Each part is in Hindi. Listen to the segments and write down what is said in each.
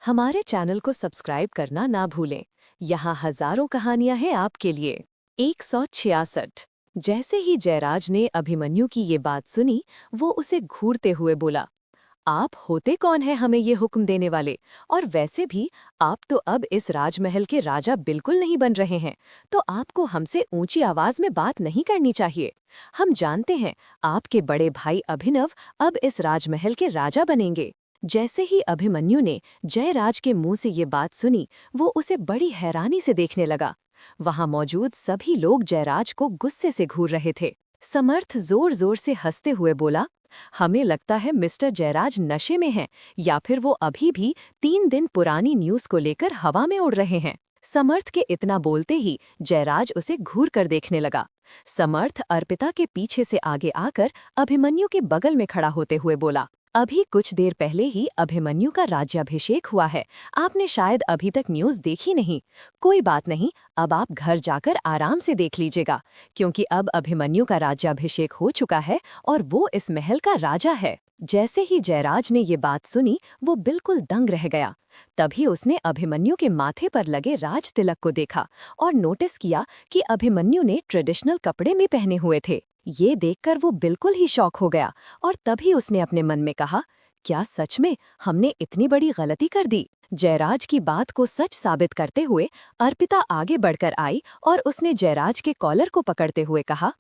हमारे चैनल को सब्सक्राइब करना ना भूलें। यहाँ हजारों कहानियां हैं आपके लिए। 166। जैसे ही जयराज ने अभिमन्यु की ये बात सुनी, वो उसे घूरते हुए बोला, आप होते कौन है हमें ये हुक्म देने वाले? और वैसे भी आप तो अब इस राजमहल के राजा बिल्कुल नहीं बन रहे हैं, तो आपको हमसे ऊंची आवाज में बात नहीं करनी चाहिए। हम जानते हैं आपके बड़े भाई अभिनव अब इस राजमहल के राजा बनेंगे। जैसे ही अभिमन्यु ने जयराज के मुंह से ये बात सुनी, वो उसे बड़ी हैरानी से देखने लगा। वहां मौजूद सभी लोग जयराज को गुस्से से घूर रहे थे। समर्थ जोर जोर से हंसते हुए बोला, हमें लगता है मिस्टर जयराज नशे में हैं, या फिर वो अभी भी 3 दिन पुरानी न्यूज को लेकर हवा में उड़ रहे हैं। समर्थ के इतना बोलते ही जयराज उसे घूर कर देखने लगा। समर्थ अर्पिता के पीछे से आगे आकर अभिमन्यु के बगल में खड़ा होते हुए बोला, अभी कुछ देर पहले ही अभिमन्यु का राज्याभिषेक हुआ है। आपने शायद अभी तक न्यूज देखी नहीं। कोई बात नहीं, अब आप घर जाकर आराम से देख लीजिएगा, क्योंकि अब अभिमन्यु का राज्याभिषेक हो चुका है और वो इस महल का राजा है। जैसे ही जयराज ने ये बात सुनी, वो बिल्कुल दंग रह गया। तभी उसने अभिमन्यु के माथे पर लगे राज तिलक को देखा और नोटिस किया कि अभिमन्यु ने ट्रेडिशनल कपड़े में पहने हुए थे। ये देखकर वो बिल्कुल ही शॉक हो गया और तभी उसने अपने मन में कहा, क्या सच में हमने इतनी बड़ी गलती कर दी? जयराज की बात को सच साबित करते हुए अर्पिता आगे बढ़कर आई और उसने जयराज के कॉलर को पकड़ते हुए कहा,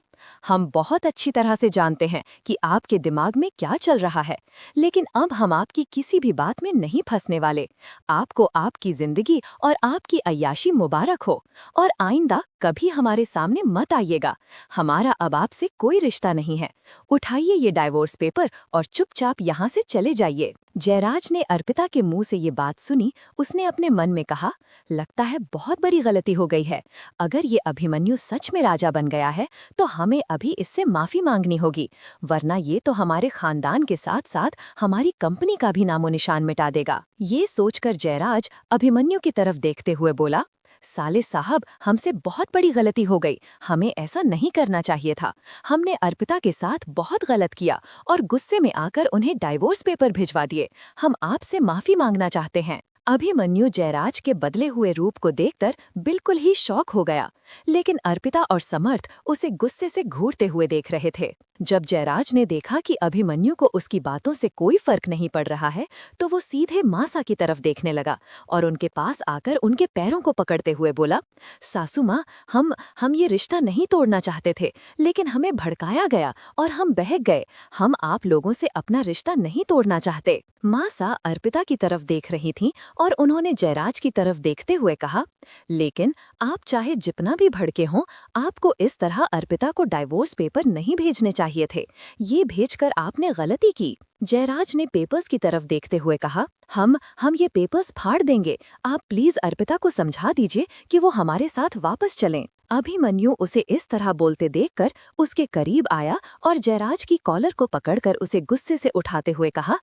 हम बहुत अच्छी तरह से जानते हैं कि आपके दिमाग में क्या चल रहा है, लेकिन अब हम आपकी किसी भी बात में नहीं फंसने वाले। आपको आपकी जिंदगी और आपकी अय्याशी मुबारक हो, और आइंदा कभी हमारे सामने मत आइएगा। हमारा अब आपसे कोई रिश्ता नहीं है। उठाइए ये डाइवोर्स पेपर और चुपचाप यहाँ से चले जाइए। जयराज ने अर्पिता के मुंह से ये बात सुनी, उसने अपने मन में कहा, लगता है बहुत बड़ी गलती हो गई है। अगर ये अभिमन्यु सच में राजा बन गया है, तो हमें अभी इससे माफी मांगनी होगी, वरना ये तो हमारे खानदान के साथ साथ हमारी कंपनी का भी नामो निशान मिटा देगा। ये सोचकर जयराज अभिमन्यु की तरफ देखते हुए बोला, साले साहब, हमसे बहुत बड़ी गलती हो गई। हमें ऐसा नहीं करना चाहिए था। हमने अर्पिता के साथ बहुत गलत किया और गुस्से में आकर उन्हें डाइवोर्स पेपर भिजवा दिए। हम आपसे माफी मांगना चाहते हैं। अभिमन्यु जयराज के बदले हुए रूप को देखकर बिल्कुल ही शॉक हो गया, लेकिन अर्पिता और समर्थ उसे गुस्से से घूरते हुए देख रहे थे। जब जयराज ने देखा कि अभिमन्यु को उसकी बातों से कोई फर्क नहीं पड़ रहा है, तो वो सीधे मासा की तरफ देखने लगा और उनके पास आकर उनके पैरों को पकड़ते हुए बोला, सासू माँ, हम ये रिश्ता नहीं तोड़ना चाहते थे, लेकिन हमें भड़काया गया और हम बहक गए। हम आप लोगों से अपना रिश्ता नहीं तोड़ना चाहते। मासा अर्पिता की तरफ देख रही थीं और उन्होंने जयराज की तरफ देखते हुए कहा, लेकिन आप चाहे जितना भी भड़के हों, आपको इस तरह अर्पिता को डाइवोर्स पेपर नहीं भेजने चाहिए थे। ये भेजकर आपने गलती की। जयराज ने पेपर्स की तरफ देखते हुए कहा, हम ये पेपर्स फाड़ देंगे। आप प्लीज अर्पिता को समझा दीजिए कि वो हमारे साथ वापस चलें। अभिमन्यु उसे इस तरह बोलते देखकर उसके करीब आया और जयराज की कॉलर को पकड़कर उसे गुस्से से उठाते हुए कहा,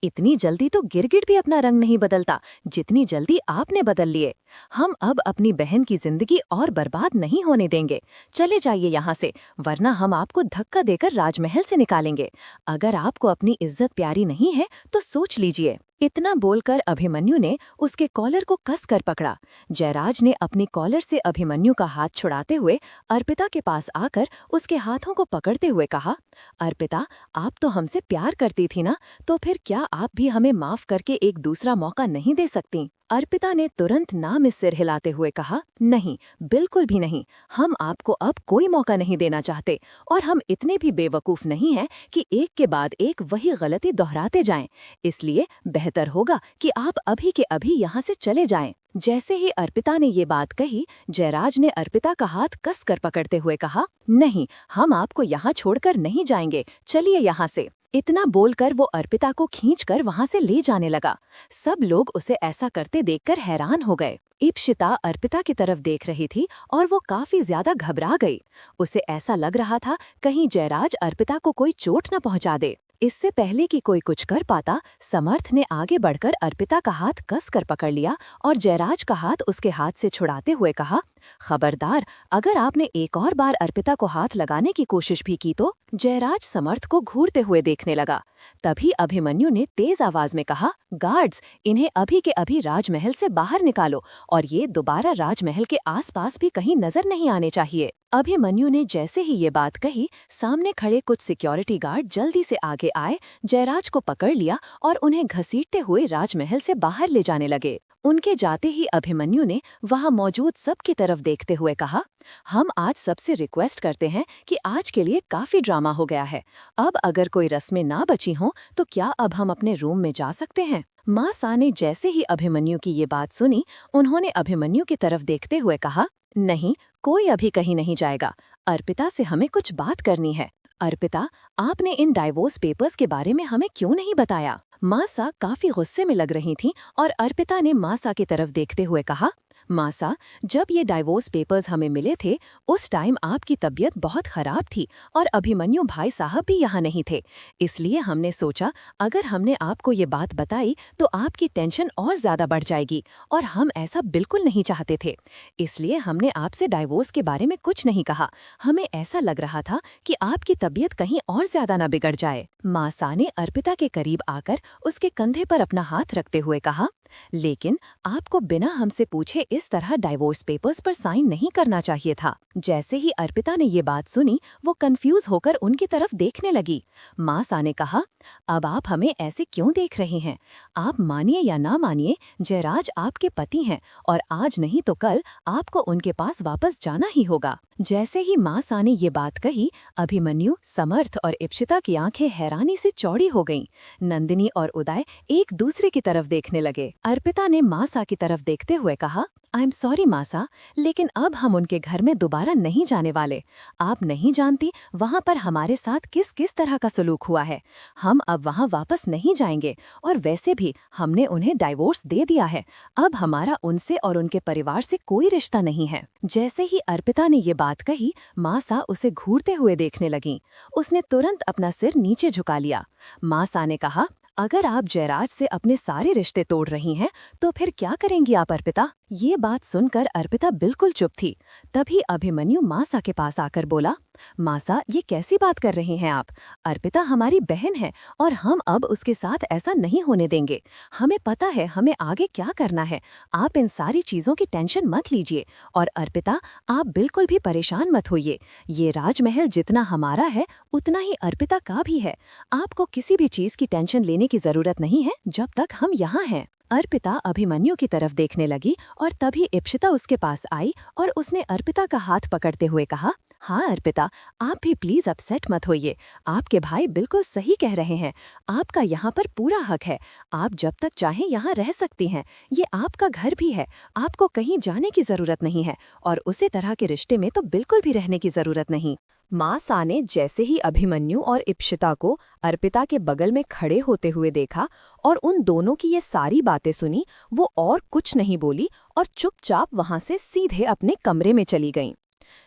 इतनी जल्दी तो गिरगिट भी अपना रंग नहीं बदलता, जितनी जल्दी आपने बदल लिए। हम अब अपनी बहन की जिंदगी और बर्बाद नहीं होने देंगे। चले जाइए यहाँ से, वरना हम आपको धक्का देकर राजमहल से निकालेंगे। अगर आपको अपनी इज्जत प्यारी नहीं है तो सोच लीजिए। इतना बोलकर अभिमन्यु ने उसके कॉलर को कसकर पकड़ा। जयराज ने अपनी कॉलर से अभिमन्यु का हाथ छुड़ाते हुए अर्पिता के पास आकर उसके हाथों को पकड़ते हुए कहा, अर्पिता, आप तो हमसे प्यार करती थी ना, तो फिर क्या आप भी हमें माफ करके एक दूसरा मौका नहीं दे सकती? अर्पिता ने तुरंत ना में सिर हिलाते हुए कहा, नहीं, बिल्कुल भी नहीं। हम आपको अब कोई मौका नहीं देना चाहते, और हम इतने भी बेवकूफ नहीं हैं कि एक के बाद एक वही गलती दोहराते जाएं। इसलिए बेहतर होगा कि आप अभी के अभी यहाँ से चले जाएं। जैसे ही अर्पिता ने ये बात कही, जयराज ने अर्पिता का हाथ कसकर पकड़ते हुए कहा, नहीं, हम आपको यहाँ छोड़कर नहीं जाएंगे, चलिए यहाँ से। इतना बोलकर वो अर्पिता को खींचकर वहां से ले जाने लगा। सब लोग उसे ऐसा करते देखकर हैरान हो गए। इप्शिता अर्पिता की तरफ देख रही थी और वो काफी ज्यादा घबरा गई। उसे ऐसा लग रहा था कहीं जयराज अर्पिता को कोई चोट न पहुंचा दे। इससे पहले कि कोई कुछ कर पाता, समर्थ ने आगे बढ़कर अर्पिता का हाथ कसकर पकड़ लिया और जयराज का हाथ उसके हाथ से छुड़ाते हुए कहा, खबरदार, अगर आपने एक और बार अर्पिता को हाथ लगाने की कोशिश भी की तो। जयराज समर्थ को घूरते हुए देखने लगा। तभी अभिमन्यु ने तेज आवाज में कहा, गार्ड्स, इन्हें अभी के अभी राजमहल से बाहर निकालो और ये दोबारा राजमहल के आसपास भी कहीं नजर नहीं आने चाहिए। अभिमन्यु ने जैसे ही ये बात कही, सामने खड़े कुछ सिक्योरिटी गार्ड जल्दी से आगे आए, जयराज को पकड़ लिया और उन्हें घसीटते हुए राजमहल से बाहर ले जाने लगे। उनके जाते ही अभिमन्यु ने वहां मौजूद सबकी तरफ देखते हुए कहा, हम आज सबसे रिक्वेस्ट करते हैं कि आज के लिए काफी ड्रामा हो गया है। अब अगर कोई रस्में ना बची हों तो क्या अब हम अपने रूम में जा सकते हैं? माँ सा ने जैसे ही अभिमन्यु की ये बात सुनी, उन्होंने अभिमन्यु की तरफ देखते हुए कहा, नहीं, कोई अभी कहीं नहीं जाएगा। अर्पिता से हमें कुछ बात करनी है। अर्पिता, आपने इन डाइवोर्स पेपर्स के बारे में हमें क्यों नहीं बताया? माँ सा काफी गुस्से में लग रही थीं और अर्पिता ने माँ सा की तरफ देखते हुए कहा, माँ सा, जब ये डाइवोर्स पेपर्स हमें मिले थे उस टाइम आपकी तबीयत बहुत खराब थी और अभिमन्यु भाई साहब भी यहाँ नहीं थे। इसलिए हमने सोचा अगर हमने आपको ये बात बताई तो आपकी टेंशन और ज्यादा बढ़ जाएगी और हम ऐसा बिल्कुल नहीं चाहते थे। इसलिए हमने आपसे डाइवोर्स के बारे में कुछ नहीं कहा। हमें ऐसा लग रहा था कि आपकी तबीयत कहीं और ज्यादा ना बिगड़ जाए। माँ सा ने अर्पिता के करीब आकर उसके कंधे पर अपना हाथ रखते हुए कहा, लेकिन आपको बिना हमसे पूछे इस तरह डाइवोर्स पेपर्स पर साइन नहीं करना चाहिए था। जैसे ही अर्पिता ने ये बात सुनी, वो कंफ्यूज होकर उनकी तरफ देखने लगी। माँ सा ने कहा, अब आप हमें ऐसे क्यों देख रहे हैं? आप मानिए या ना मानिए, जयराज आपके पति हैं और आज नहीं तो कल आपको उनके पास वापस जाना ही होगा। जैसे ही माँ सा ने ये बात कही, अभिमन्यु, समर्थ और इप्सिता की आंखें हैरानी से चौड़ी हो गईं। नंदिनी और उदय एक दूसरे की तरफ देखने लगे। अर्पिता ने माँ सा की तरफ देखते हुए कहा, आई एम सॉरी माँ सा, लेकिन अब हम उनके घर में दोबारा नहीं जाने वाले। आप नहीं जानती वहाँ पर हमारे साथ किस किस तरह का सलूक हुआ है। हम अब वहाँ वापस नहीं जाएंगे और वैसे भी हमने उन्हें डाइवोर्स दे दिया है। अब हमारा उनसे और उनके परिवार से कोई रिश्ता नहीं है। जैसे ही अर्पिता ने ये बात कही, माँ सा उसे घूरते हुए देखने लगी। उसने तुरंत अपना सिर नीचे झुका लिया। माँ सा ने कहा, अगर आप जयराज से अपने सारे रिश्ते तोड़ रही हैं तो फिर क्या करेंगी आप अर्पिता? ये बात सुनकर अर्पिता बिल्कुल चुप थी। तभी अभिमन्यु माँ सा के पास आकर बोला, माँ सा, ये कैसी बात कर रही हैं आप? अर्पिता हमारी बहन है और हम अब उसके साथ ऐसा नहीं होने देंगे। हमें पता है हमें आगे क्या करना है। आप इन सारी चीजों की टेंशन मत लीजिए और अर्पिता, आप बिल्कुल भी परेशान मत होइए। ये राजमहल जितना हमारा है उतना ही अर्पिता का भी है। आपको किसी भी चीज की टेंशन लेने की जरूरत नहीं है जब तक हम यहाँ हैं। अर्पिता अभिमन्यु की तरफ देखने लगी और तभी इप्सिता उसके पास आई और उसने अर्पिता का हाथ पकड़ते हुए कहा, हाँ अर्पिता, आप भी प्लीज अपसेट मत होइए। आपके भाई बिल्कुल सही कह रहे हैं। आपका यहाँ पर पूरा हक है। आप जब तक चाहें यहाँ रह सकती हैं। ये आपका घर भी है। आपको कहीं जाने की जरूरत नहीं है और उसी तरह के रिश्ते में तो बिल्कुल भी रहने की जरूरत नहीं। माँ सा ने जैसे ही अभिमन्यु और इप्सिता को अर्पिता के बगल में खड़े होते हुए देखा और उन दोनों की ये सारी बातें सुनी, वो और कुछ नहीं बोली और चुपचाप वहां से सीधे अपने कमरे में चली गईं।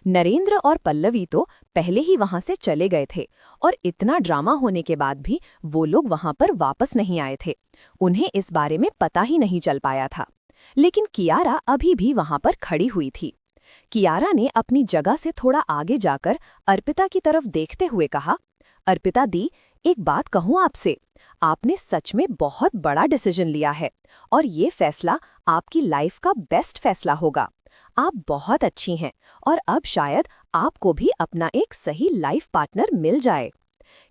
नरेंद्र और पल्लवी तो पहले ही वहां से चले गए थे और इतना ड्रामा होने के बाद भी वो लोग वहां पर वापस नहीं आए थे। उन्हें इस बारे में पता ही नहीं चल पाया था। लेकिन कियारा अभी भी वहां पर खड़ी हुई थी। कियारा ने अपनी जगह से थोड़ा आगे जाकर अर्पिता की तरफ देखते हुए कहा, अर्पिता दी, एक बात कहूँ आपसे। आपने सच में बहुत बड़ा डिसीजन लिया है और ये फैसला आपकी लाइफ का बेस्ट फैसला होगा। आप बहुत अच्छी हैं और अब शायद आपको भी अपना एक सही लाइफ पार्टनर मिल जाए।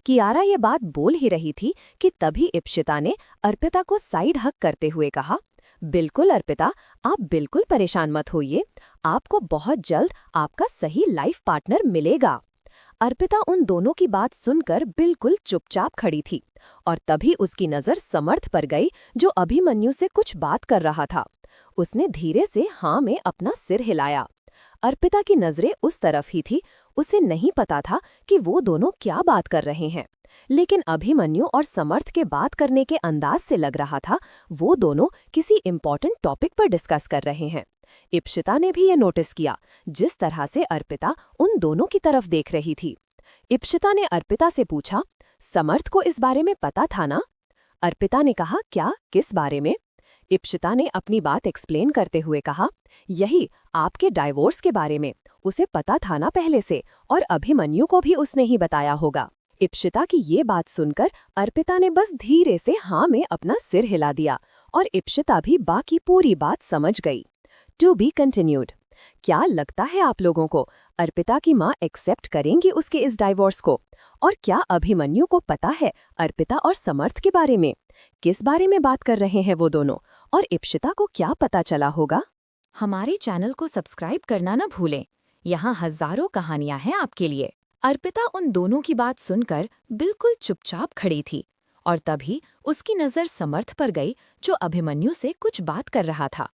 कियारा ये बात बोल ही रही थी कि तभी इप्सिता ने अर्पिता को साइड हक करते हुए कहा, बिल्कुल अर्पिता, आप बिल्कुल परेशान मत होइए। आपको बहुत जल्द आपका सही लाइफ पार्टनर मिलेगा। अर्पिता उन दोनों की बात सुनकर बिल्कुल चुपचाप खड़ी थी और तभी उसकी नजर समर्थ पर गई, जो अभिमन्यु से कुछ बात कर रहा था। उसने धीरे से हाँ में अपना सिर हिलाया। अर्पिता की नजरें उस तरफ ही थी। उसे नहीं पता था कि वो दोनों क्या बात कर रहे हैं, लेकिन अभिमन्यु और समर्थ के बात करने के अंदाज से लग रहा था वो दोनों किसी इम्पोर्टेंट टॉपिक पर डिस्कस कर रहे हैं। इप्सिता ने भी ये नोटिस किया, जिस तरह से अर्पिता उन दोनों की तरफ देख रही थी। इप्सिता ने अर्पिता से पूछा, समर्थ को इस बारे में पता था ना? अर्पिता ने कहा, क्या, किस बारे में? इप्शिता ने अपनी बात एक्सप्लेन करते हुए कहा, यही आपके डाइवोर्स के बारे में। उसे पता था ना पहले से, और अभिमन्यु को भी उसने ही बताया होगा। इप्शिता की ये बात सुनकर अर्पिता ने बस धीरे से हाँ में अपना सिर हिला दिया, और इप्शिता भी बाकी पूरी बात समझ गई। To be continued. क्या लगता है आप लोगों को, अर्पिता की माँ एक्सेप्ट करेंगी उसके इस डाइवोर्स को? और क्या अभिमन्यु को पता है अर्पिता और समर्थ के बारे में? किस बारे में बात कर रहे हैं वो दोनों, और इप्शिता को क्या पता चला होगा? हमारे चैनल को सब्सक्राइब करना न भूलें। यहाँ हजारों कहानियां हैं आपके लिए। अर्पिता उन दोनों की बात सुनकर बिल्कुल चुपचाप खड़ी थी, और तभी उसकी नज़र समर्थ पर गई, जो अभिमन्यु से कुछ बात कर रहा था।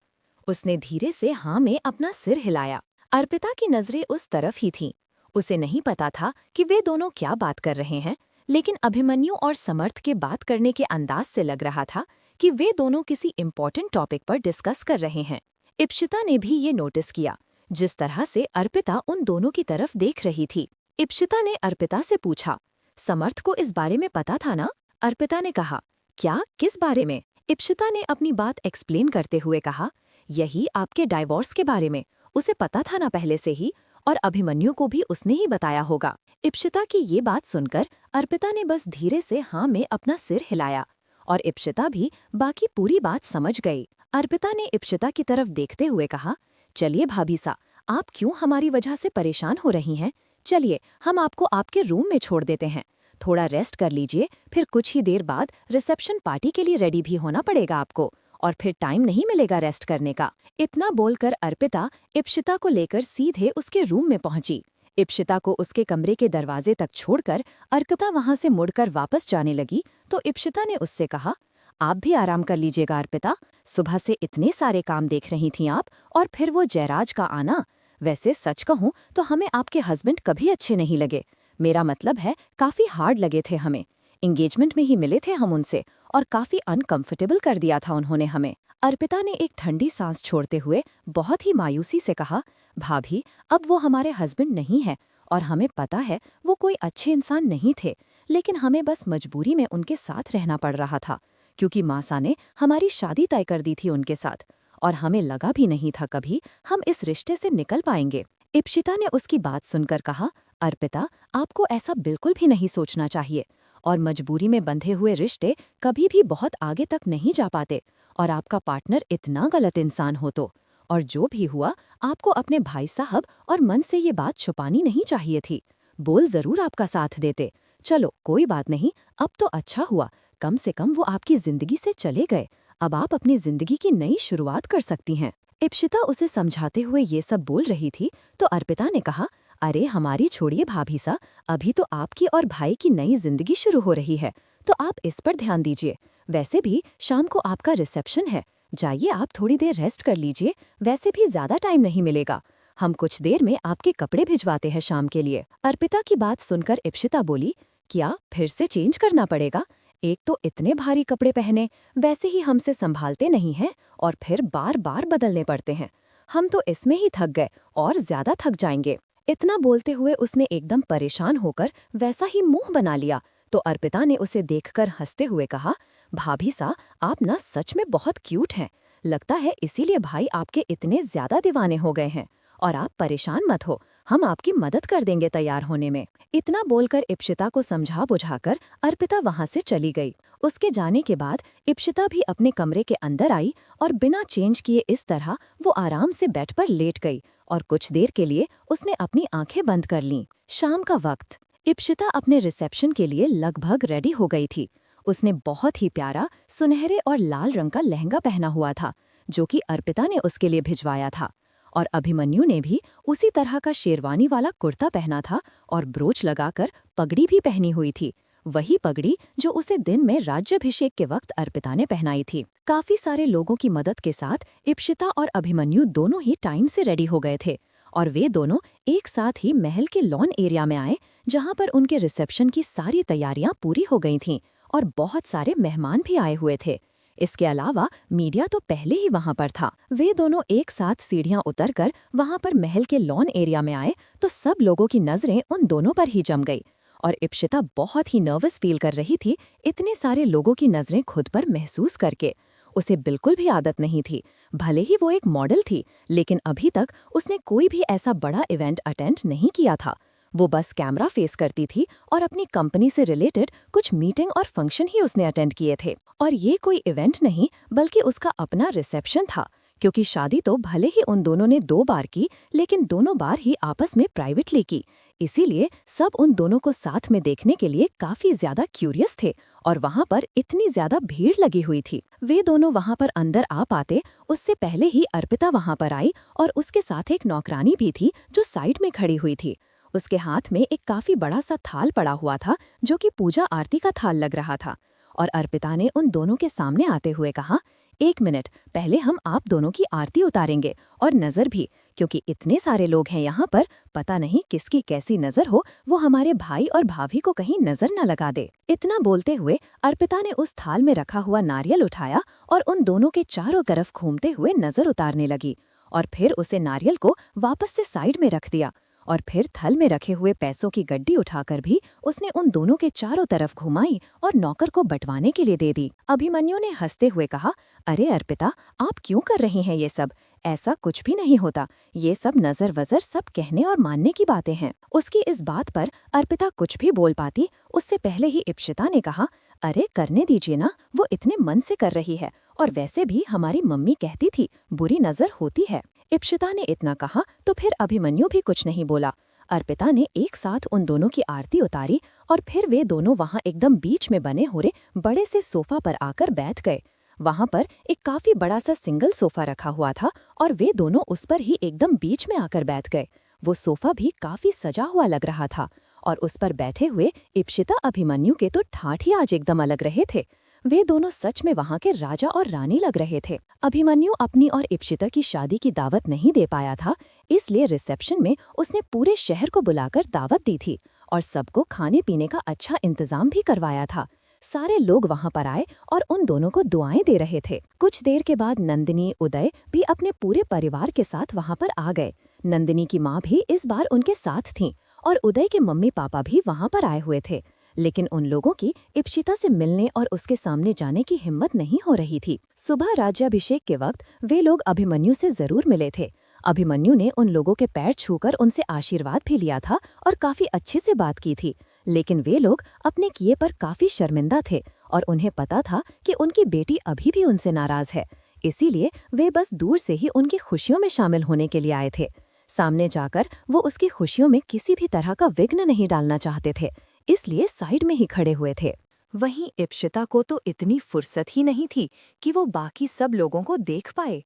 उसने धीरे से हाँ में अपना सिर हिलाया। अर्पिता की नजरें उस तरफ ही थीं। उसे नहीं पता था कि वे दोनों क्या बात कर रहे हैं, लेकिन अभिमन्यु और समर्थ के बात करने के अंदाज से लग रहा था कि वे दोनों किसी इम्पोर्टेंट टॉपिक पर डिस्कस कर रहे हैं। इप्शिता ने भी ये नोटिस किया, जिस तरह से अर्पिता उन दोनों की तरफ देख रही थी। इप्शिता ने अर्पिता से पूछा, समर्थ को इस बारे में पता था ना? अर्पिता ने कहा, क्या, किस बारे में? इप्शिता ने अपनी बात एक्सप्लेन करते हुए कहा, यही आपके डाइवोर्स के बारे में। उसे पता था ना पहले से ही, और अभिमन्यु को भी उसने ही बताया होगा। इप्शिता की ये बात सुनकर अर्पिता ने बस धीरे से हाँ में अपना सिर हिलाया, और इप्शिता भी बाकी पूरी बात समझ गई। अर्पिता ने इप्शिता की तरफ देखते हुए कहा, चलिए भाभी सा, आप क्यों हमारी वजह से परेशान हो रही हैं? चलिए, हम आपको आपके रूम में छोड़ देते हैं। थोड़ा रेस्ट कर लीजिए, फिर कुछ ही देर बाद रिसेप्शन पार्टी के लिए रेडी भी होना पड़ेगा आपको, और फिर टाइम नहीं मिलेगा रेस्ट करने का। इतना बोलकर अर्पिता इप्शिता को लेकर सीधे उसके रूम में पहुंची। इप्शिता को उसके कमरे के दरवाजे तक छोड़कर अर्पिता वहां से मुड़कर वापस जाने लगी, तो इप्शिता ने उससे कहा, आप भी आराम कर लीजिएगा अर्पिता। सुबह से इतने सारे काम देख रही थीं आप, और फिर वो जयराज का आना। वैसे सच कहूं तो हमें आपके हस्बैंड कभी अच्छे नहीं लगे। मेरा मतलब है, काफी हार्ड लगे थे हमें। एंगेजमेंट में ही मिले थे हम उनसे, और काफी अनकंफर्टेबल कर दिया था उन्होंने हमें। अर्पिता ने एक ठंडी सांस छोड़ते हुए बहुत ही मायूसी से कहा, भाभी, अब वो हमारे हस्बैंड नहीं है, और हमें पता है वो कोई अच्छे इंसान नहीं थे, लेकिन हमें बस मजबूरी में उनके साथ रहना पड़ रहा था, क्योंकि मासा ने हमारी शादी तय कर दी थी उनके साथ, और हमें लगा भी नहीं था कभी हम इस रिश्ते से निकल पाएंगे। इप्शिता ने उसकी बात सुनकर कहा, अर्पिता, आपको ऐसा बिल्कुल भी नहीं सोचना चाहिए, और मजबूरी में बंधे हुए रिश्ते कभी भी बहुत आगे तक नहीं जा पाते, और आपका पार्टनर इतना गलत इंसान हो तो। और जो भी हुआ, आपको अपने भाई साहब और मन से ये बात छुपानी नहीं चाहिए थी। बोल जरूर आपका साथ देते। चलो कोई बात नहीं, अब तो अच्छा हुआ, कम से कम वो आपकी जिंदगी से चले गए। अब आप अपनी जिंदगी की नई शुरुआत कर सकती हैं। इप्शिता उसे समझाते हुए ये सब बोल रही थी, तो अर्पिता ने कहा, अरे हमारी छोड़िए भाभी सा, अभी तो आपकी और भाई की नई जिंदगी शुरू हो रही है, तो आप इस पर ध्यान दीजिए। वैसे भी शाम को आपका रिसेप्शन है, जाइए आप थोड़ी देर रेस्ट कर लीजिए, वैसे भी ज्यादा टाइम नहीं मिलेगा। हम कुछ देर में आपके कपड़े भिजवाते हैं शाम के लिए। अर्पिता की बात सुनकर इप्शिता बोली, क्या फिर से चेंज करना पड़ेगा? एक तो इतने भारी कपड़े पहने, वैसे ही हमसे संभालते नहीं हैं, और फिर बार बार बदलने पड़ते हैं। हम तो इसमें ही थक गए, और ज्यादा थक जाएंगे। इतना बोलते हुए उसने एकदम परेशान होकर वैसा ही मुंह बना लिया, तो अर्पिता ने उसे देखकर हंसते हुए कहा, भाभी सा, आप ना सच में बहुत क्यूट हैं। लगता है इसीलिए भाई आपके इतने ज्यादा दीवाने हो गए हैं। और आप परेशान मत हो, हम आपकी मदद कर देंगे तैयार होने में। इतना बोलकर इप्शिता को समझा बुझाकर अर्पिता वहां से चली गई। उसके जाने के बाद इप्शिता भी अपने कमरे के अंदर आई, और बिना चेंज किए इस तरह वो आराम से बेड पर लेट गई, और कुछ देर के लिए उसने अपनी आंखें बंद कर लीं। शाम का वक्त। इप्शिता अपने रिसेप्शन के लिए लगभग रेडी हो गई थी। उसने बहुत ही प्यारा सुनहरे और लाल रंग का लहंगा पहना हुआ था, जो कि अर्पिता ने उसके लिए भिजवाया था, और अभिमन्यु ने भी उसी तरह का शेरवानी वाला कुर्ता पहना था, और ब्रोच लगाकर पगड़ी भी पहनी हुई थी, वही पगड़ी जो उसे दिन में राज्याभिषेक के वक्त अर्पिता ने पहनाई थी। काफी सारे लोगों की मदद के साथ इप्शिता और अभिमन्यु दोनों ही टाइम से रेडी हो गए थे, और वे दोनों एक साथ ही महल के लॉन एरिया में आए, जहां पर उनके रिसेप्शन की सारी तैयारियां पूरी हो गई थीं, और बहुत सारे मेहमान भी आए हुए थे। इसके अलावा मीडिया तो पहले ही वहां पर था। वे दोनों एक साथ सीढ़ियां उतरकर वहां पर महल के लॉन एरिया में आए, तो सब लोगों की नजरें उन दोनों पर ही जम गई, और इप्शिता बहुत ही नर्वस फील कर रही थी, इतने सारे लोगों की नज़रें खुद पर महसूस करके। उसे बिल्कुल भी आदत नहीं थी। भले ही वो एक मॉडल थी, लेकिन अभी तक उसने कोई भी ऐसा बड़ा इवेंट अटेंड नहीं किया था। वो बस कैमरा फेस करती थी और अपनी कंपनी से रिलेटेड कुछ मीटिंग और फंक्शन ही उसने अटेंड किए थे। और ये कोई इवेंट नहीं, बल्कि उसका अपना रिसेप्शन था, क्योंकि शादी तो भले ही उन दोनों ने 2 बार की, लेकिन दोनों बार ही आपस में प्राइवेटली की। इसीलिए सब उन दोनों को साथ में देखने के लिए काफी ज्यादा क्यूरियस थे, और वहां पर इतनी ज्यादा भीड़ लगी हुई थी। वे दोनों वहां पर अंदर आ पाते उससे पहले ही अर्पिता वहां पर आई, और उसके साथ एक नौकरानी भी थी जो साइड में खड़ी हुई थी। उसके हाथ में एक काफी बड़ा सा थाल पड़ा हुआ था, जो कि पूजा आरती का थाल लग रहा था। और अर्पिता ने उन दोनों के सामने आते हुए कहा, 1 मिनट, पहले हम आप दोनों की आरती उतारेंगे, और नजर भी, क्योंकि इतने सारे लोग हैं यहाँ पर, पता नहीं किसकी कैसी नजर हो, वो हमारे भाई और भाभी को कहीं नजर न लगा दे। इतना बोलते हुए अर्पिता ने उस थाल में रखा हुआ नारियल उठाया और उन दोनों के चारों तरफ घूमते हुए नजर उतारने लगी, और फिर उसे नारियल को वापस से साइड में रख दिया। और फिर थल में रखे हुए पैसों की गड्डी उठाकर भी उसने उन दोनों के चारों तरफ घुमाई और नौकर को बंटवाने के लिए दे दी। अभिमन्यु ने हंसते हुए कहा, अरे अर्पिता, आप क्यों कर रही हैं ये सब? ऐसा कुछ भी नहीं होता। ये सब नजर वजर सब कहने और मानने की बातें हैं। उसकी इस बात पर अर्पिता कुछ भी बोल पाती उससे पहले ही इप्शिता ने कहा, अरे करने दीजिए ना, वो इतने मन से कर रही है, और वैसे भी हमारी मम्मी कहती थी बुरी नजर होती है। इप्शिता ने इतना कहा तो फिर अभिमन्यु भी कुछ नहीं बोला। अर्पिता ने एक साथ उन दोनों की आरती उतारी, और फिर वे दोनों वहां एकदम बीच में बने हुए बड़े से सोफा पर आकर बैठ गए। वहां पर एक काफी बड़ा सा सिंगल सोफा रखा हुआ था, और वे दोनों उस पर ही एकदम बीच में आकर बैठ गए। वो सोफा भी काफी सजा हुआ लग रहा था, और उस पर बैठे हुए इप्शिता अभिमन्यु के तो ठाठ ही आज एकदम अलग रहे थे। वे दोनों सच में वहां के राजा और रानी लग रहे थे। अभिमन्यु अपनी और इप्शिता की शादी की दावत नहीं दे पाया था, इसलिए रिसेप्शन में उसने पूरे शहर को बुलाकर दावत दी थी, और सबको खाने पीने का अच्छा इंतजाम भी करवाया था। सारे लोग वहां पर आए और उन दोनों को दुआएं दे रहे थे। कुछ देर के बाद नंदिनी, उदय भी अपने पूरे परिवार के साथ वहां पर आ गए। नंदिनी की माँ भी इस बार उनके साथ थीं, और उदय के मम्मी पापा भी वहां पर आए हुए थे। लेकिन उन लोगों की इप्शिता से मिलने और उसके सामने जाने की हिम्मत नहीं हो रही थी। सुबह राज्याभिषेक के वक्त वे लोग अभिमन्यु से जरूर मिले थे। अभिमन्यु ने उन लोगों के पैर छूकर उनसे आशीर्वाद भी लिया था और काफी अच्छे से बात की थी। लेकिन वे लोग अपने किए पर काफी शर्मिंदा थे, और उन्हें पता था कि उनकी बेटी अभी भी उनसे नाराज है। इसीलिए वे बस दूर से ही उनकी खुशियों में शामिल होने के लिए आए थे। सामने जाकर वो उसकी खुशियों में किसी भी तरह का विघ्न नहीं डालना चाहते थे, इसलिए साइड में ही खड़े हुए थे। वहीं इप्शिता को तो इतनी फुर्सत ही नहीं थी कि वो बाकी सब लोगों को देख पाए।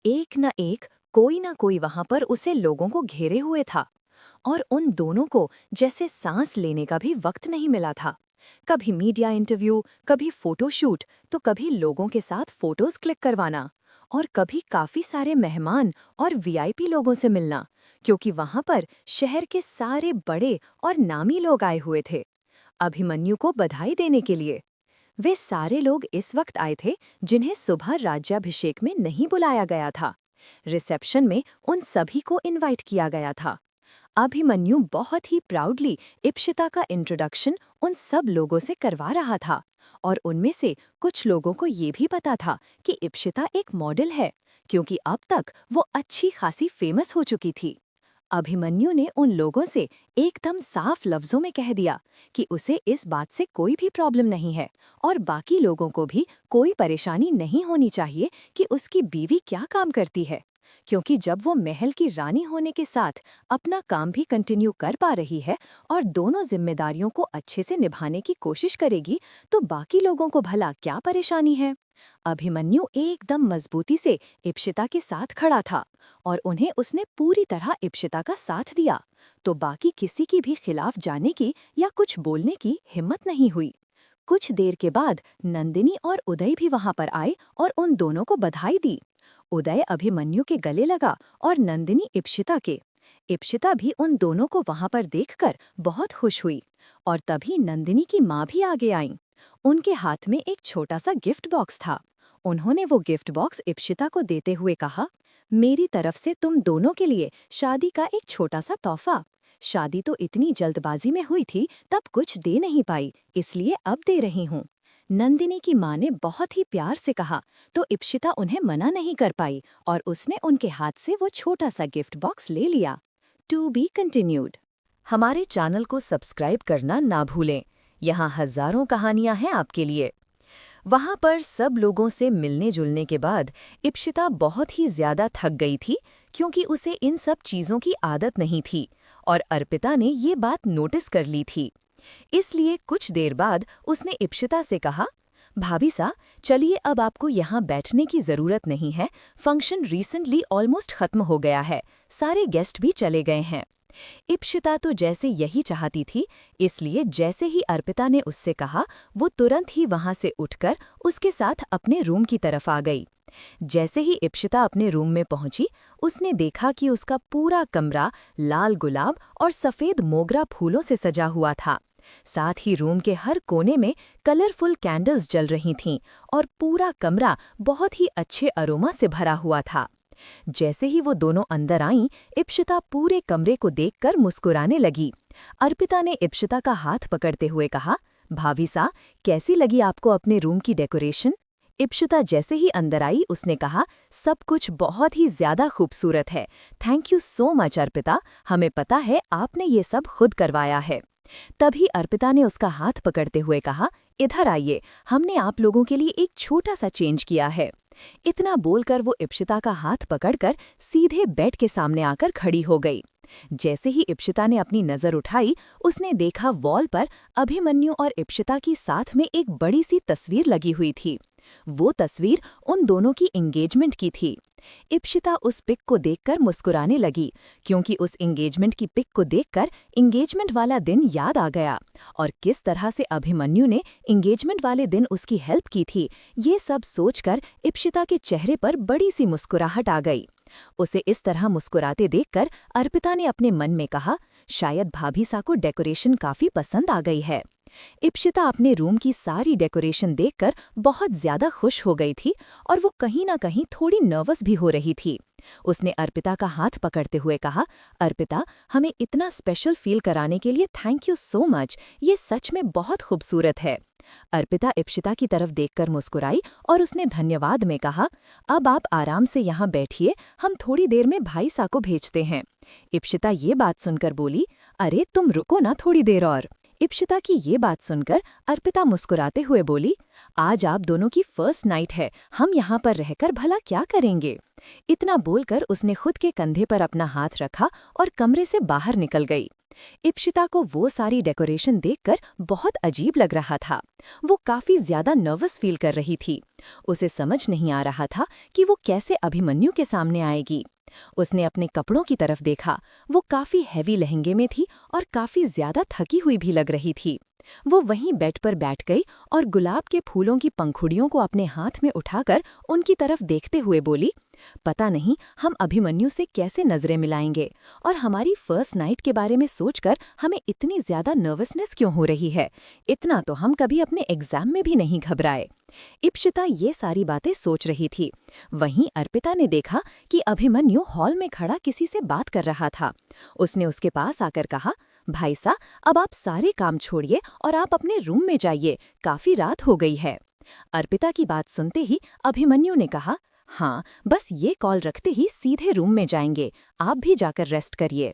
एक न एक, कोई न कोई वहां पर उसे लोगों को घेरे हुए था, और उन दोनों को जैसे सांस लेने का भी वक्त नहीं मिला था। कभी मीडिया इंटरव्यू, कभी फोटोशूट, तो कभी लोगों के साथ फोटोज क्लिक करवाना, और कभी काफी सारे मेहमान और वीआईपी लोगों से मिलना, क्योंकि वहां पर शहर के सारे बड़े और नामी लोग आए हुए थे अभिमन्यु को बधाई देने के लिए। वे सारे लोग इस वक्त आए थे जिन्हें सुबह राज्याभिषेक में नहीं बुलाया गया था। रिसेप्शन में उन सभी को इनवाइट किया गया था। अभिमन्यु बहुत ही प्राउडली इप्शिता का इंट्रोडक्शन उन सब लोगों से करवा रहा था, और उनमें से कुछ लोगों को ये भी पता था कि इप्शिता एक मॉडल है, क्योंकि अब तक वो अच्छी खासी फेमस हो चुकी थी। अभिमन्यु ने उन लोगों से एकदम साफ लफ्जों में कह दिया कि उसे इस बात से कोई भी प्रॉब्लम नहीं है, और बाकी लोगों को भी कोई परेशानी नहीं होनी चाहिए कि उसकी बीवी क्या काम करती है, क्योंकि जब वो महल की रानी होने के साथ अपना काम भी कंटिन्यू कर पा रही है और दोनों जिम्मेदारियों को अच्छे से निभाने की कोशिश करेगी, तो बाकी लोगों को भला क्या परेशानी है। अभिमन्यु एकदम मजबूती से इप्शिता के साथ खड़ा था, और उन्हें उसने पूरी तरह इप्शिता का साथ दिया, तो बाकी किसी की भी खिलाफ जाने की या कुछ बोलने की हिम्मत नहीं हुई। कुछ देर के बाद नंदिनी और उदय भी वहां पर आए और उन दोनों को बधाई दी। उदय अभिमन्यु के गले लगा और नंदिनी इप्शिता के। इप्शिता भी उन दोनों को वहां पर देखकर बहुत खुश हुई, और तभी नंदिनी की माँ भी आगे आईं। उनके हाथ में एक छोटा सा गिफ्ट बॉक्स था। उन्होंने वो गिफ्ट बॉक्स इप्शिता को देते हुए कहा, मेरी तरफ से तुम दोनों के लिए शादी का एक छोटा सा तोहफा। शादी तो इतनी जल्दबाजी में हुई थी, तब कुछ दे नहीं पाई, इसलिए अब दे रही हूँ। नंदिनी की माँ ने बहुत ही प्यार से कहा, तो इप्शिता उन्हें मना नहीं कर पाई और उसने उनके हाथ से वो छोटा सा गिफ्ट बॉक्स ले लिया। To be continued. हमारे चैनल को सब्सक्राइब करना ना भूलें। यहाँ हजारों कहानियाँ हैं आपके लिए। वहाँ पर सब लोगों से मिलने जुलने के बाद इप्शिता बहुत ही ज्यादा थक गई थी, क्योंकि उसे इन सब चीज़ों की आदत नहीं थी और अर्पिता ने ये बात नोटिस कर ली थी। इसलिए कुछ देर बाद उसने इप्शिता से कहा, भाभी सा, चलिए अब आपको यहाँ बैठने की ज़रूरत नहीं है, फंक्शन रिसेंटली ऑलमोस्ट ख़त्म हो गया है, सारे गेस्ट भी चले गए हैं। इप्शिता तो जैसे यही चाहती थी, इसलिए जैसे ही अर्पिता ने उससे कहा, वो तुरंत ही वहां से उठकर उसके साथ अपने रूम की तरफ आ गई। जैसे ही इप्शिता अपने रूम में पहुंची, उसने देखा कि उसका पूरा कमरा लाल गुलाब और सफ़ेद मोगरा फूलों से सजा हुआ था। साथ ही रूम के हर कोने में कलरफुल कैंडल्स जल रही थीं और पूरा कमरा बहुत ही अच्छे अरोमा से भरा हुआ था। जैसे ही वो दोनों अंदर आईं, इप्शिता पूरे कमरे को देखकर मुस्कुराने लगी। अर्पिता ने इप्शिता का हाथ पकड़ते हुए कहा, भाभी सा, कैसी लगी आपको अपने रूम की डेकोरेशन? इप्शिता जैसे ही अंदर आई, उसने कहा, सब कुछ बहुत ही ज्यादा खूबसूरत है। Thank you so much Arpita, हमें पता है आपने ये सब खुद करवाया है। तभी अर्पिता ने उसका हाथ पकड़ते हुए कहा, इधर आइए, हमने आप लोगों के लिए एक छोटा सा चेंज किया है। इतना बोलकर वो इप्शिता का हाथ पकड़कर सीधे बेड के सामने आकर खड़ी हो गई। जैसे ही इप्शिता ने अपनी नजर उठाई, उसने देखा वॉल पर अभिमन्यु और इप्शिता की साथ में एक बड़ी सी तस्वीर लगी हुई थी। वो तस्वीर उन दोनों की एंगेजमेंट की थी। इप्शिता उस पिक को देखकर मुस्कुराने लगी, क्योंकि उस एंगेजमेंट की पिक को देखकर एंगेजमेंट वाला दिन याद आ गया और किस तरह से अभिमन्यु ने एंगेजमेंट वाले दिन उसकी हेल्प की थी। ये सब सोचकर इप्शिता के चेहरे पर बड़ी सी मुस्कुराहट आ गई। उसे इस तरह मुस्कुराते देखकर अर्पिता ने अपने मन में कहा, शायद भाभी सा को डेकोरेशन काफी पसंद आ गई है। इप्शिता अपने रूम की सारी डेकोरेशन देखकर बहुत ज्यादा खुश हो गई थी और वो कहीं ना कहीं थोड़ी नर्वस भी हो रही थी। उसने अर्पिता का हाथ पकड़ते हुए कहा, अर्पिता, हमें इतना स्पेशल फील कराने के लिए थैंक यू सो मच, ये सच में बहुत खूबसूरत है। अर्पिता इप्शिता की तरफ देखकर मुस्कुराई और उसने धन्यवाद में कहा, अब आप आराम से यहाँ बैठिए, हम थोड़ी देर में भाई सा को भेजते हैं। इप्शिता ये बात सुनकर बोली, अरे तुम रुको ना थोड़ी देर और। इप्शिता की ये बात सुनकर अर्पिता मुस्कुराते हुए बोली, आज आप दोनों की फर्स्ट नाइट है, हम यहाँ पर रहकर भला क्या करेंगे? इतना बोलकर उसने खुद के कंधे पर अपना हाथ रखा और कमरे से बाहर निकल गई। इप्शिता को वो सारी डेकोरेशन देखकर बहुत अजीब लग रहा था। वो काफी ज्यादा नर्वस फील कर रही थी। उसे समझ नहीं आ रहा था कि वो कैसे अभिमन्यु के सामने आएगी। उसने अपने कपड़ों की तरफ देखा। वो काफी हैवी लहंगे में थी और काफी ज्यादा थकी हुई भी लग रही थी। वो वहीं बेड पर बैठ गई और गुलाब के फूलों की पंखुड़ियों को अपने हाथ में उठाकर उनकी तरफ देखते हुए बोली, पता नहीं हम अभिमन्यु से कैसे नजरें मिलाएंगे और हमारी फर्स्ट नाइट के बारे में सोचकर हमें इतनी ज्यादा नर्वसनेस क्यों हो रही है। इतना तो हम कभी अपने एग्जाम में भी नहीं घबराए। इप्शिता ये सारी बातें सोच रही थी। वहीं अर्पिता ने देखा कि अभिमन्यु हॉल में खड़ा किसी से बात कर रहा था। उसने उसके पास आकर कहा, भाई सा, अब आप सारे काम छोड़िए और आप अपने रूम में जाइए, काफी रात हो गई है। अर्पिता की बात सुनते ही अभिमन्यु ने कहा, हाँ, बस ये कॉल रखते ही सीधे रूम में जाएंगे, आप भी जाकर रेस्ट करिए।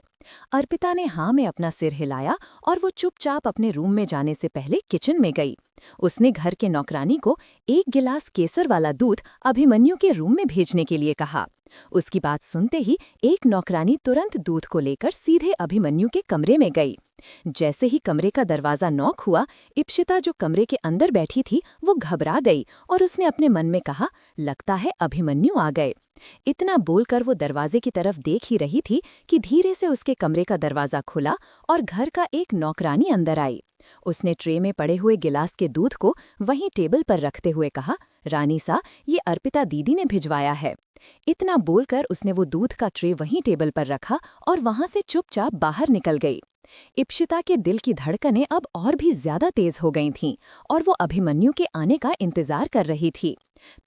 अर्पिता ने हाँ में अपना सिर हिलाया और वो चुपचाप अपने रूम में जाने से पहले किचन में गई। उसने घर के नौकरानी को एक गिलास केसर वाला दूध अभिमन्यु के रूम में भेजने के लिए कहा। उसकी बात सुनते ही एक नौकरानी तुरंत दूध को लेकर सीधे अभिमन्यु के कमरे में गई। जैसे ही कमरे का दरवाजा नॉक हुआ, इप्शिता जो कमरे के अंदर बैठी थी वो घबरा गई और उसने अपने मन में कहा, लगता है अभिमन्यु आ गए। इतना बोलकर वो दरवाजे की तरफ देख ही रही थी कि धीरे से उसके कमरे का दरवाजा खुला और घर का एक नौकरानी अंदर आई। उसने ट्रे में पड़े हुए गिलास के दूध को वहीं टेबल पर रखते हुए कहा, रानी सा, ये अर्पिता दीदी ने भिजवाया है। इतना बोलकर उसने वो दूध का ट्रे वहीं टेबल पर रखा और वहां से चुपचाप बाहर निकल गई। इप्शिता के दिल की धड़कनें अब और भी ज्यादा तेज हो गई थीं और वो अभिमन्यु के आने का इंतजार कर रही थी।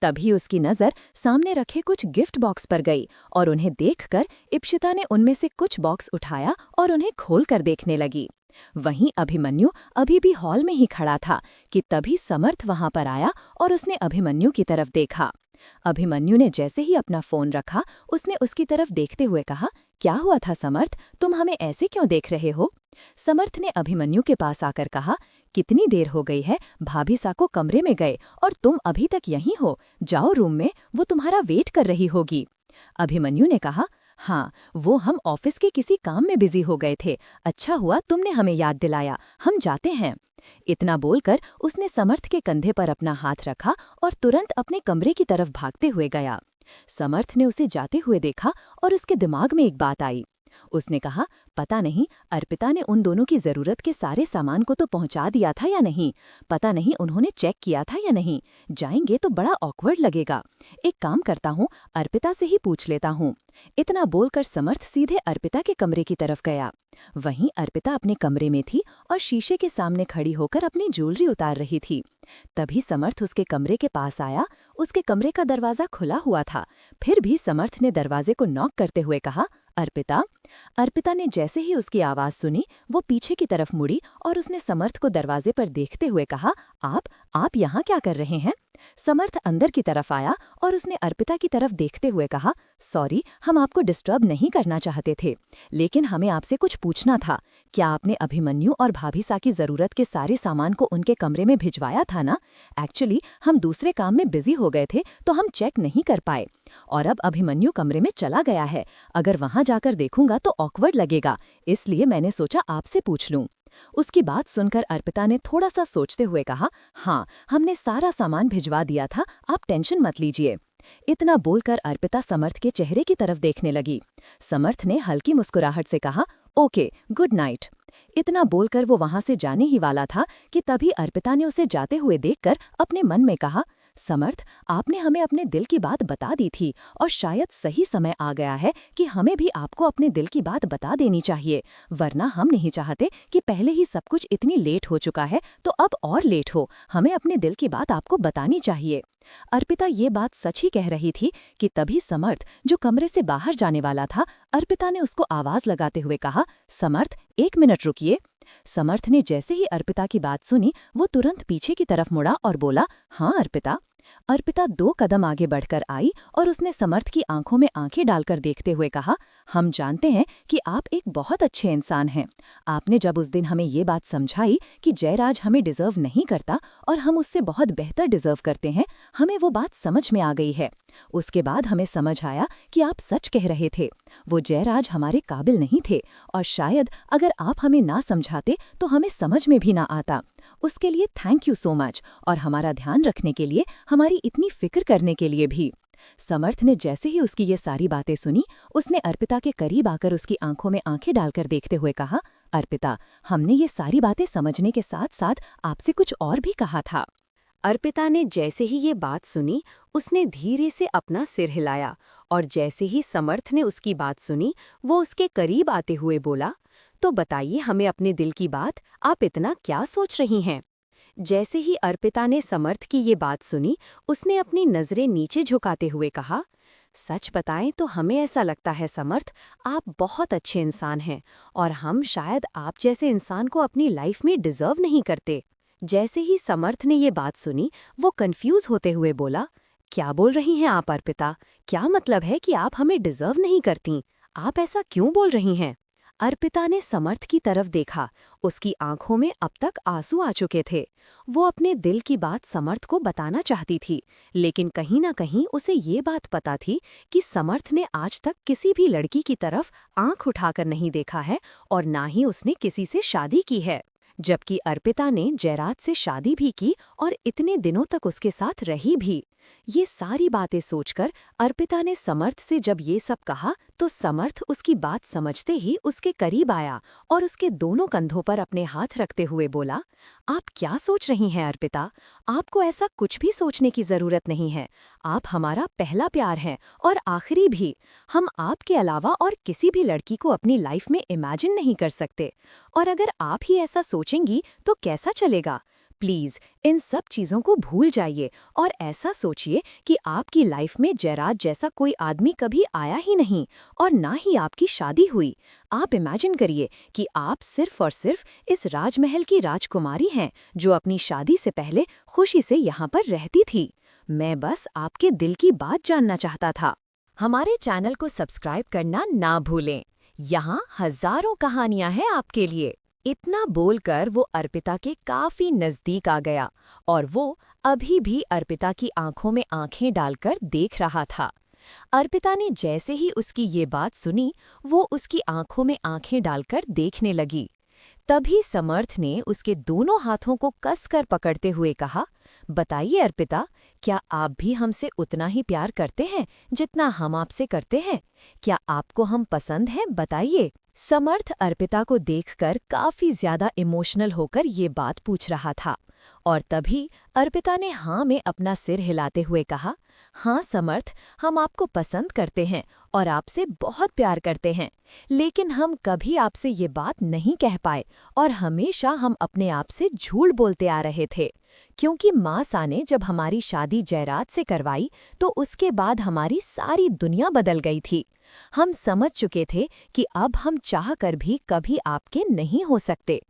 तभी उसकी नजर सामने रखे कुछ गिफ्ट बॉक्स पर गई और उन्हें देखकर इप्शिता ने उनमें से कुछ बॉक्स उठाया और उन्हें खोलकर देखने लगी। वहीं अभिमन्यु अभी भी हॉल में ही खड़ा था कि तभी समर्थ वहां पर आया और उसने अभिमन्यु की तरफ देखा। अभिमन्यु ने जैसे ही अपना फोन रखा, उसने उसकी तरफ देखते हुए कहा, क्या हुआ था समर्थ, तुम हमें ऐसे क्यों देख रहे हो? समर्थ ने अभिमन्यु के पास आकर कहा, कितनी देर हो गई है, भाभी साको कमरे में गए और तुम अभी तक यहीं हो, जाओ रूम में, वो तुम्हारा वेट कर रही होगी। अभिमन्यु ने कहा, हाँ, वो हम ऑफिस के किसी काम में बिजी हो गए थे, अच्छा हुआ तुमने हमें याद दिलाया, हम जाते हैं। इतना बोलकर उसने समर्थ के कंधे पर अपना हाथ रखा और तुरंत अपने कमरे की तरफ भागते हुए गया। समर्थ ने उसे जाते हुए देखा और उसके दिमाग में एक बात आई। उसने कहा, पता नहीं अर्पिता ने उन दोनों की जरूरत के सारे सामान को तो पहुंचा दिया था या नहीं, पता नहीं उन्होंने चेक किया था या नहीं, जाएंगे तो बड़ा ऑकवर्ड लगेगा। एक काम करता हूँ, अर्पिता से ही पूछ लेता हूँ। इतना बोलकर समर्थ सीधे अर्पिता के कमरे की तरफ गया। वहीं अर्पिता अपने कमरे में थी और शीशे के सामने खड़ी होकर अपनी ज्वेलरी उतार रही थी। तभी समर्थ उसके कमरे के पास आया। उसके कमरे का दरवाजा खुला हुआ था, फिर भी समर्थ ने दरवाजे को नॉक करते हुए कहा, अर्पिता। अर्पिता ने जैसे ही उसकी आवाज सुनी, वो पीछे की तरफ मुड़ी और उसने समर्थ को दरवाजे पर देखते हुए कहा, आप यहाँ क्या कर रहे हैं? समर्थ अंदर की तरफ आया और उसने अर्पिता की तरफ देखते हुए कहा, सॉरी, हम आपको डिस्टर्ब नहीं करना चाहते थे, लेकिन हमें आपसे कुछ पूछना था। क्या आपने अभिमन्यु और भाभी सा की जरूरत के सारे सामान को उनके कमरे में भिजवाया था ना? एक्चुअली हम दूसरे काम में बिजी हो गए थे तो हम चेक नहीं कर पाए और अब अभिमन्यु कमरे में चला गया है। अगर वहां जाकर देखूंगा तो ऑकवर्ड लगेगा, इसलिए मैंने सोचा आपसे पूछ लूं। उसकी बात सुनकर अर्पिता ने थोड़ा सा सोचते हुए कहा, हाँ, हमने सारा सामान भिजवा दिया था, आप टेंशन मत लीजिए। इतना बोलकर अर्पिता समर्थ के चेहरे की तरफ देखने लगी। समर्थ ने हल्की मुस्कुराहट से कहा, ओके, गुड नाइट। इतना बोलकर वो वहां से जाने ही वाला था कि तभी अर्पिता ने उसे जाते हुए देखकर अपने मन में कहा, समर्थ, आपने हमें अपने दिल की बात बता दी थी और शायद सही समय आ गया है कि हमें भी आपको अपने दिल की बात बता देनी चाहिए, वरना हम नहीं चाहते कि पहले ही सब कुछ इतनी लेट हो चुका है तो अब और लेट हो। हमें अपने दिल की बात आपको बतानी चाहिए। अर्पिता ये बात सच ही कह रही थी कि तभी समर्थ, जो कमरे से बाहर जाने वाला था, अर्पिता ने उसको आवाज लगाते हुए कहा, समर्थ, 1 मिनट रुकिए। समर्थ ने जैसे ही अर्पिता की बात सुनी, वो तुरंत पीछे की तरफ मुड़ा और बोला, हाँ अर्पिता। अर्पिता 2 कदम आगे बढ़कर आई और उसने समर्थ की आंखों में आंखें डालकर देखते हुए कहा, हम जानते हैं कि आप एक बहुत अच्छे इंसान हैं। आपने जब उस दिन हमें ये बात समझाई कि जयराज हमें डिजर्व नहीं करता और हम उससे बहुत बेहतर डिजर्व करते हैं, हमें वो बात समझ में आ गई है। उसके बाद हमें समझ आया कि आप सच कह रहे थे, वो जयराज हमारे काबिल नहीं थे और शायद अगर आप हमें ना समझाते तो हमें समझ में भी ना आता। उसके लिए थैंक यू सो मच और हमारा ध्यान रखने के लिए, हमारी इतनी फिक्र करने के लिए भी। समर्थ ने जैसे ही उसकी ये सारी बातें सुनी, उसने अर्पिता के करीब आकर उसकी आंखों में आंखें डालकर देखते हुए कहा, अर्पिता, हमने ये सारी बातें समझने के साथ साथ आपसे कुछ और भी कहा था। अर्पिता ने जैसे ही ये बात सुनी, उसने धीरे से अपना सिर हिलाया और जैसे ही समर्थ ने उसकी बात सुनी, वो उसके करीब आते हुए बोला, तो बताइए हमें अपने दिल की बात, आप इतना क्या सोच रही हैं? जैसे ही अर्पिता ने समर्थ की ये बात सुनी, उसने अपनी नज़रें नीचे झुकाते हुए कहा, सच बताएं तो हमें ऐसा लगता है समर्थ, आप बहुत अच्छे इंसान हैं और हम शायद आप जैसे इंसान को अपनी लाइफ में डिजर्व नहीं करते। जैसे ही समर्थ ने ये बात सुनी, वो कंफ्यूज होते हुए बोला, क्या बोल रही हैं आप अर्पिता? क्या मतलब है कि आप हमें डिजर्व नहीं करती? आप ऐसा क्यों बोल रही हैं? अर्पिता ने समर्थ की तरफ देखा। उसकी आंखों में अब तक आंसू आ चुके थे। वो अपने दिल की बात समर्थ को बताना चाहती थी, लेकिन कहीं ना कहीं उसे ये बात पता थी कि समर्थ ने आज तक किसी भी लड़की की तरफ आंख उठाकर नहीं देखा है और ना ही उसने किसी से शादी की है, जबकि अर्पिता ने जयराज से शादी भी की और इतने दिनों तक उसके साथ रही भी। ये सारी बातें सोचकर अर्पिता ने समर्थ से जब ये सब कहा, तो समर्थ उसकी बात समझते ही उसके करीब आया और उसके दोनों कंधों पर अपने हाथ रखते हुए बोला, आप क्या सोच रही हैं अर्पिता? आपको ऐसा कुछ भी सोचने की जरूरत नहीं है। आप हमारा पहला प्यार हैं और आखिरी भी। हम आपके अलावा और किसी भी लड़की को अपनी लाइफ में इमेजिन नहीं कर सकते। और अगर आप ही ऐसा सोचेंगी तो कैसा चलेगा? प्लीज़ इन सब चीज़ों को भूल जाइए और ऐसा सोचिए कि आपकी लाइफ में जयराज जैसा कोई आदमी कभी आया ही नहीं और ना ही आपकी शादी हुई। आप इमेजिन करिए कि आप सिर्फ और सिर्फ इस राजमहल की राजकुमारी हैं जो अपनी शादी से पहले खुशी से यहाँ पर रहती थी। मैं बस आपके दिल की बात जानना चाहता था। हमारे चैनल को सब्सक्राइब करना ना भूलें। यहाँ हजारों कहानियां हैं आपके लिए। इतना बोलकर वो अर्पिता के काफी नजदीक आ गया और वो अभी भी अर्पिता की आंखों में आंखें डालकर देख रहा था। अर्पिता ने जैसे ही उसकी ये बात सुनी, वो उसकी आंखों में आंखें डालकर देखने लगी। तभी समर्थ ने उसके दोनों हाथों को कसकर पकड़ते हुए कहा, बताइए अर्पिता, क्या आप भी हमसे उतना ही प्यार करते हैं जितना हम आपसे करते हैं? क्या आपको हम पसंद हैं? बताइए। समर्थ अर्पिता को देखकर काफी ज्यादा इमोशनल होकर ये बात पूछ रहा था और तभी अर्पिता ने हाँ में अपना सिर हिलाते हुए कहा, हाँ समर्थ, हम आपको पसंद करते हैं और आपसे बहुत प्यार करते हैं, लेकिन हम कभी आपसे ये बात नहीं कह पाए और हमेशा हम अपने आप से झूठ बोलते आ रहे थे। क्योंकि माँ सा ने जब हमारी शादी जयराज से करवाई तो उसके बाद हमारी सारी दुनिया बदल गई थी। हम समझ चुके थे कि अब हम चाह कर भी कभी आपके नहीं हो सकते,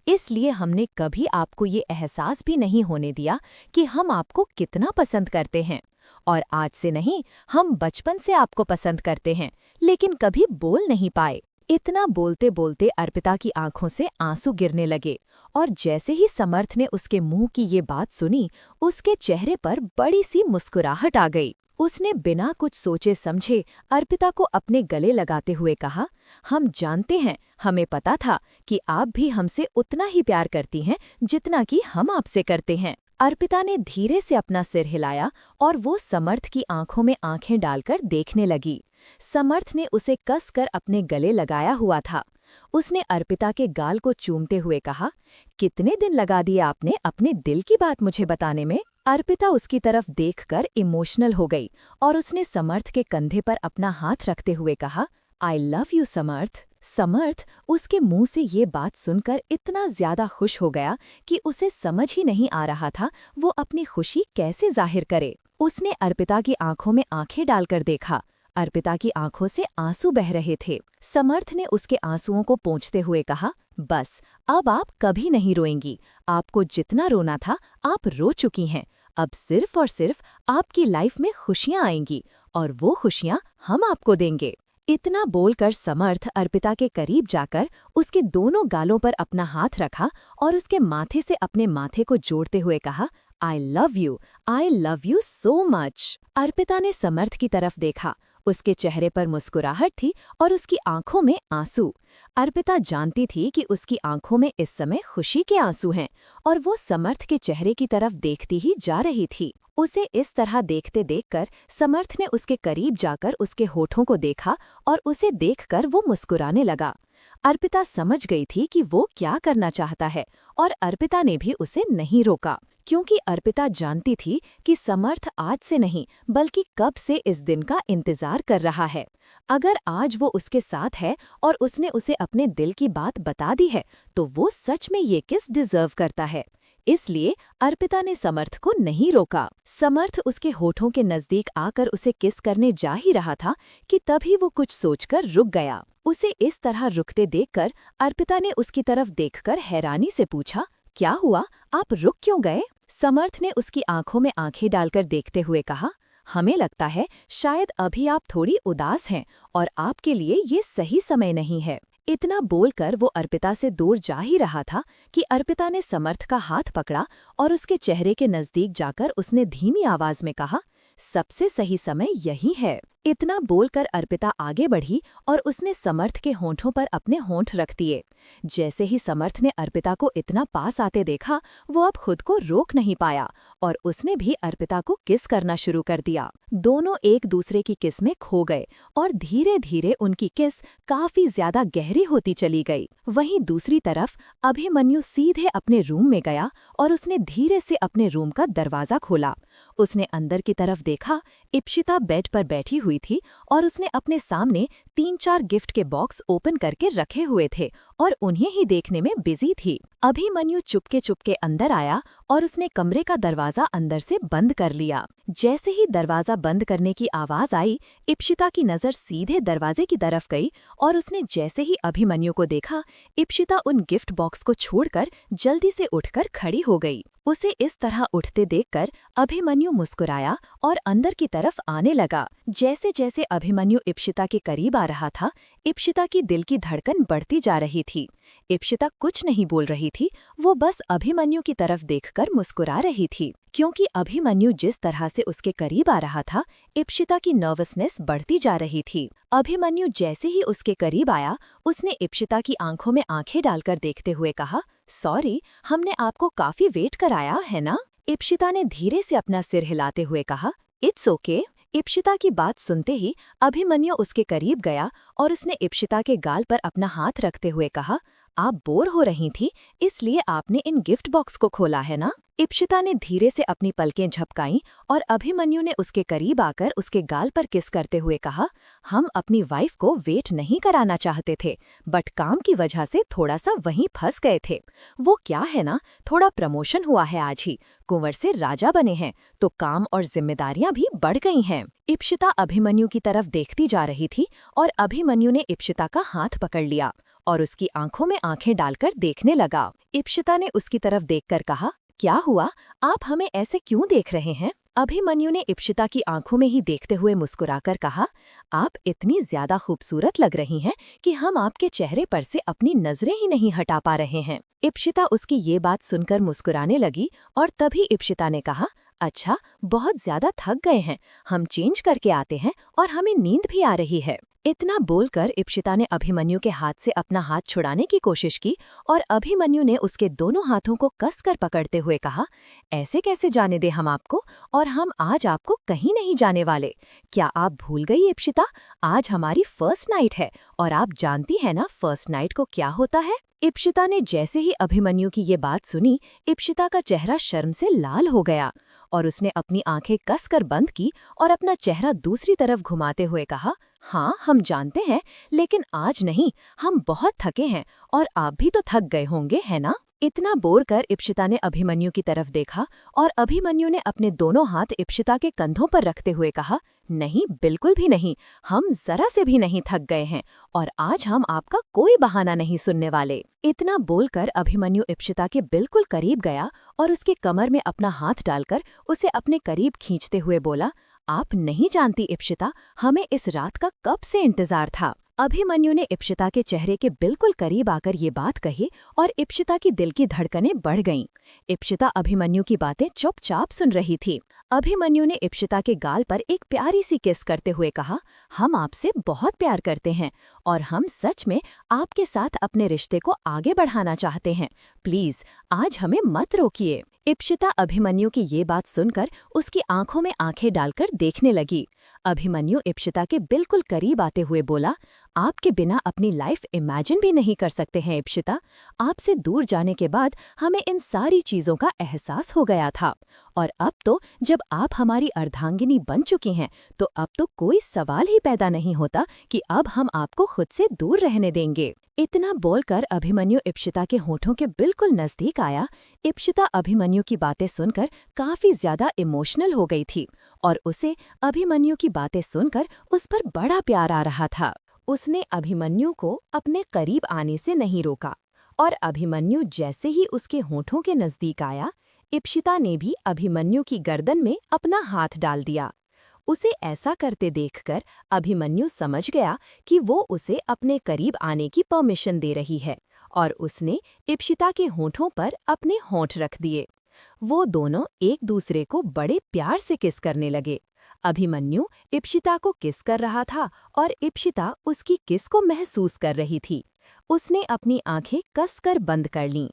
इसलिए हमने कभी आपको ये एहसास भी नहीं होने दिया कि हम आपको कितना पसंद करते हैं। और आज से नहीं, हम बचपन से आपको पसंद करते हैं, लेकिन कभी बोल नहीं पाए। इतना बोलते बोलते अर्पिता की आंखों से आंसू गिरने लगे और जैसे ही समर्थ ने उसके मुंह की ये बात सुनी, उसके चेहरे पर बड़ी सी मुस्कुराहट आ गई। उसने बिना कुछ सोचे समझे अर्पिता को अपने गले लगाते हुए कहा, हम जानते हैं, हमें पता था कि आप भी हमसे उतना ही प्यार करती हैं जितना कि हम आपसे करते हैं। अर्पिता ने धीरे से अपना सिर हिलाया और वो समर्थ की आंखों में आंखें डालकर देखने लगी। समर्थ ने उसे कसकर अपने गले लगाया हुआ था। उसने अर्पिता के गाल को चूमते हुए कहा, कितने दिन लगा दिए आपने अपने दिल की बात मुझे बताने में? अर्पिता उसकी तरफ देखकर इमोशनल हो गई और उसने समर्थ के कंधे पर अपना हाथ रखते हुए कहा, आई लव यू समर्थ। समर्थ उसके मुंह से ये बात सुनकर इतना ज्यादा खुश हो गया कि उसे समझ ही नहीं आ रहा था वो अपनी खुशी कैसे जाहिर करे। उसने अर्पिता की आंखों में आंखें डालकर देखा। अर्पिता की आंखों से आंसू बह रहे थे। समर्थ ने उसके आंसुओं को पोंछते हुए कहा, बस अब आप कभी नहीं रोएंगी। आपको जितना रोना था आप रो चुकी हैं। अब सिर्फ और सिर्फ आपकी लाइफ में खुशियां आएंगी और वो खुशियां हम आपको देंगे। इतना बोलकर समर्थ अर्पिता के करीब जाकर उसके दोनों गालों पर अपना हाथ रखा और उसके माथे से अपने माथे को जोड़ते हुए कहा, I love you so much. Arpita ने समर्थ की तरफ देखा। उसके चेहरे पर मुस्कुराहट थी और उसकी आंखों में आंसू। अर्पिता जानती थी कि उसकी आंखों में इस समय खुशी के आंसू हैं और वो समर्थ के चेहरे की तरफ देखती ही जा रही थी। उसे इस तरह देखते देखकर समर्थ ने उसके करीब जाकर उसके होठों को देखा और उसे देखकर वो मुस्कुराने लगा। अर्पिता समझ गई थी कि वो क्या करना चाहता है और अर्पिता ने भी उसे नहीं रोका, क्योंकि अर्पिता जानती थी कि समर्थ आज से नहीं बल्कि कब से इस दिन का इंतजार कर रहा है। अगर आज वो उसके साथ है और उसने उसे अपने दिल की बात बता दी है तो वो सच में ये किस डिजर्व करता है। इसलिए अर्पिता ने समर्थ को नहीं रोका। समर्थ उसके होठों के नजदीक आकर उसे किस करने जा ही रहा था कि तभी वो कुछ सोचकर रुक गया। उसे इस तरह रुकते देखकर अर्पिता ने उसकी तरफ देखकर हैरानी से पूछा, क्या हुआ, आप रुक क्यों गए? समर्थ ने उसकी आंखों में आंखें डालकर देखते हुए कहा, हमें लगता है शायद अभी आप थोड़ी उदास हैं और आपके लिए ये सही समय नहीं है। इतना बोलकर वो अर्पिता से दूर जा ही रहा था कि अर्पिता ने समर्थ का हाथ पकड़ा और उसके चेहरे के नजदीक जाकर उसने धीमी आवाज में कहा, सबसे सही समय यही है। इतना बोलकर अर्पिता आगे बढ़ी और उसने समर्थ के होंठों पर अपने होंठ रख दिए। जैसे ही समर्थ ने अर्पिता को इतना पास आते देखा, वो अब खुद को रोक नहीं पाया और उसने भी अर्पिता को किस करना शुरू कर दिया। दोनों एक दूसरे की किस में खो गए और धीरे धीरे उनकी किस काफी ज्यादा गहरी होती चली गई। वहीं दूसरी तरफ अभिमन्यु सीधे अपने रूम में गया और उसने धीरे से अपने रूम का दरवाजा खोला। उसने अंदर की तरफ देखा, इप्शिता बेड पर बैठी हुई थी और उसने अपने सामने 3-4 गिफ्ट के बॉक्स ओपन करके रखे हुए थे और उन्हें ही देखने में बिजी थी। अभिमन्यु चुपके चुपके अंदर आया और उसने कमरे का दरवाजा अंदर से बंद कर लिया। जैसे ही दरवाजा बंद करने की आवाज आई, इप्शिता की नजर सीधे दरवाजे की तरफ गई और उसने जैसे ही अभिमन्यु को देखा, इप्शिता उन गिफ्ट बॉक्स को छोड़कर जल्दी से उठकर खड़ी हो गई। उसे इस तरह उठते देखकर अभिमन्यु मुस्कुराया और अंदर की तरफ आने लगा। जैसे जैसे अभिमन्यु इप्शिता के करीब आ रहा था, इप्शिता की दिल की धड़कन बढ़ती जा रही थी। इप्शिता कुछ नहीं बोल रही थी, वो बस अभिमन्यु की तरफ देखकर मुस्कुरा रही थी। क्योंकि अभिमन्यु जिस तरह से उसके करीब आ रहा था, इप्शिता की नर्वसनेस बढ़ती जा रही थी। अभिमन्यु जैसे ही उसके करीब आया, उसने इप्शिता की आंखों में आंखें डालकर देखते हुए कहा, सॉरी, हमने आपको काफी वेट कराया है ना? इप्शिता ने धीरे से अपना सिर हिलाते हुए कहा, इट्स ओके। इप्शिता की बात सुनते ही अभिमन्यु उसके करीब गया और उसने इप्शिता के गाल पर अपना हाथ रखते हुए कहा, आप बोर हो रही थी, इसलिए आपने इन गिफ्ट बॉक्स को खोला है ना? इप्शिता ने धीरे से अपनी पलकें झपकाईं और अभिमन्यु ने उसके करीब आकर उसके गाल पर किस करते हुए कहा, हम अपनी वाइफ को वेट नहीं कराना चाहते थे, बट काम की वजह से थोड़ा सा वहीं फंस गए थे। वो क्या है ना, थोड़ा प्रमोशन हुआ है आज ही, कुंवर से राजा बने हैं, तो काम और जिम्मेदारियां भी बढ़ गई हैं। इप्शिता अभिमन्यु की तरफ देखती जा रही थी और अभिमन्यु ने इप्शिता का हाथ पकड़ लिया और उसकी आंखों में आंखें डालकर देखने लगा। इप्शिता ने उसकी तरफ देखकर कहा, क्या हुआ, आप हमें ऐसे क्यों देख रहे हैं? अभिमन्यु ने इप्शिता की आंखों में ही देखते हुए मुस्कुराकर कहा, आप इतनी ज्यादा खूबसूरत लग रही हैं कि हम आपके चेहरे पर से अपनी नजरें ही नहीं हटा पा रहे हैं। इप्शिता उसकी ये बात सुनकर मुस्कुराने लगी और तभी इप्शिता ने कहा, अच्छा, बहुत ज्यादा थक गए हैं, हम चेंज करके आते हैं और हमें नींद भी आ रही है। इतना बोलकर इप्शिता ने अभिमन्यु के हाथ से अपना हाथ छुड़ाने की कोशिश की और अभिमन्यु ने उसके दोनों हाथों को कसकर पकड़ते हुए कहा, ऐसे कैसे जाने दे हम आपको, और हम आज आपको कहीं नहीं जाने वाले। क्या आप भूल गई इप्शिता, आज हमारी फर्स्ट नाइट है और आप जानती है ना फर्स्ट नाइट को क्या होता है? इप्शिता ने जैसे ही अभिमन्यु की ये बात सुनी, इप्शिता का चेहरा शर्म से लाल हो गया और उसने अपनी आंखें कसकर बंद की और अपना चेहरा दूसरी तरफ घुमाते हुए कहा, हाँ, हम जानते हैं, लेकिन आज नहीं, हम बहुत थके हैं और आप भी तो थक गए होंगे, है ना? इतना बोलकर इप्शिता ने अभिमन्यु की तरफ देखा और अभिमन्यु ने अपने दोनों हाथ इप्शिता के कंधों पर रखते हुए कहा, नहीं, बिल्कुल भी नहीं, हम जरा से भी नहीं थक गए हैं और आज हम आपका कोई बहाना नहीं सुनने वाले। इतना बोलकर अभिमन्यु इप्शिता के बिल्कुल करीब गया और उसके कमर में अपना हाथ डालकर उसे अपने करीब खींचते हुए बोला, आप नहीं जानती इप्शिता, हमें इस रात का कब से इंतजार था। अभिमन्यु ने इप्शिता के चेहरे के बिल्कुल करीब आकर ये बात कही और इप्शिता की दिल की धड़कनें बढ़ गईं। इप्शिता अभिमन्यु की बातें चुपचाप सुन रही थी। अभिमन्यु ने इप्शिता के गाल पर एक प्यारी सी किस करते हुए कहा, हम आपसे बहुत प्यार करते हैं और हम सच में आपके साथ अपने रिश्ते को आगे बढ़ाना चाहते हैं। प्लीज आज हमें मत रोकिए। इप्शिता अभिमन्यु की ये बात सुनकर उसकी आंखों में आंखें डालकर देखने लगी। अभिमन्यु इप्शिता के बिल्कुल करीब आते हुए बोला, आपके बिना अपनी लाइफ इमेजिन भी नहीं कर सकते हैं इप्शिता। आपसे दूर जाने के बाद हमें इन सारी चीजों का एहसास हो गया था और अब तो जब आप हमारी अर्धांगिनी बन चुकी हैं, तो अब तो कोई सवाल ही पैदा नहीं होता कि अब हम आपको खुद से दूर रहने देंगे। इतना बोलकर अभिमन्यु इप्शिता के होठों के बिल्कुल नजदीक आया। इप्शिता अभिमन्यु की बातें सुनकर काफी ज्यादा इमोशनल हो गई थी और उसे अभिमन्यु की बातें सुनकर उस पर बड़ा प्यार आ रहा था। उसने अभिमन्यु को अपने करीब आने से नहीं रोका और अभिमन्यु जैसे ही उसके होठों के नजदीक आया, इप्शिता ने भी अभिमन्यु की गर्दन में अपना हाथ डाल दिया। उसे ऐसा करते देखकर अभिमन्यु समझ गया कि वो उसे अपने करीब आने की परमिशन दे रही है और उसने इप्शिता के होठों पर अपने होंठ रख दिए। वो दोनों एक दूसरे को बड़े प्यार से किस करने लगे। अभिमन्यु इप्सिता को किस कर रहा था और इप्सिता उसकी किस को महसूस कर रही थी। उसने अपनी आंखें कसकर बंद कर लीं।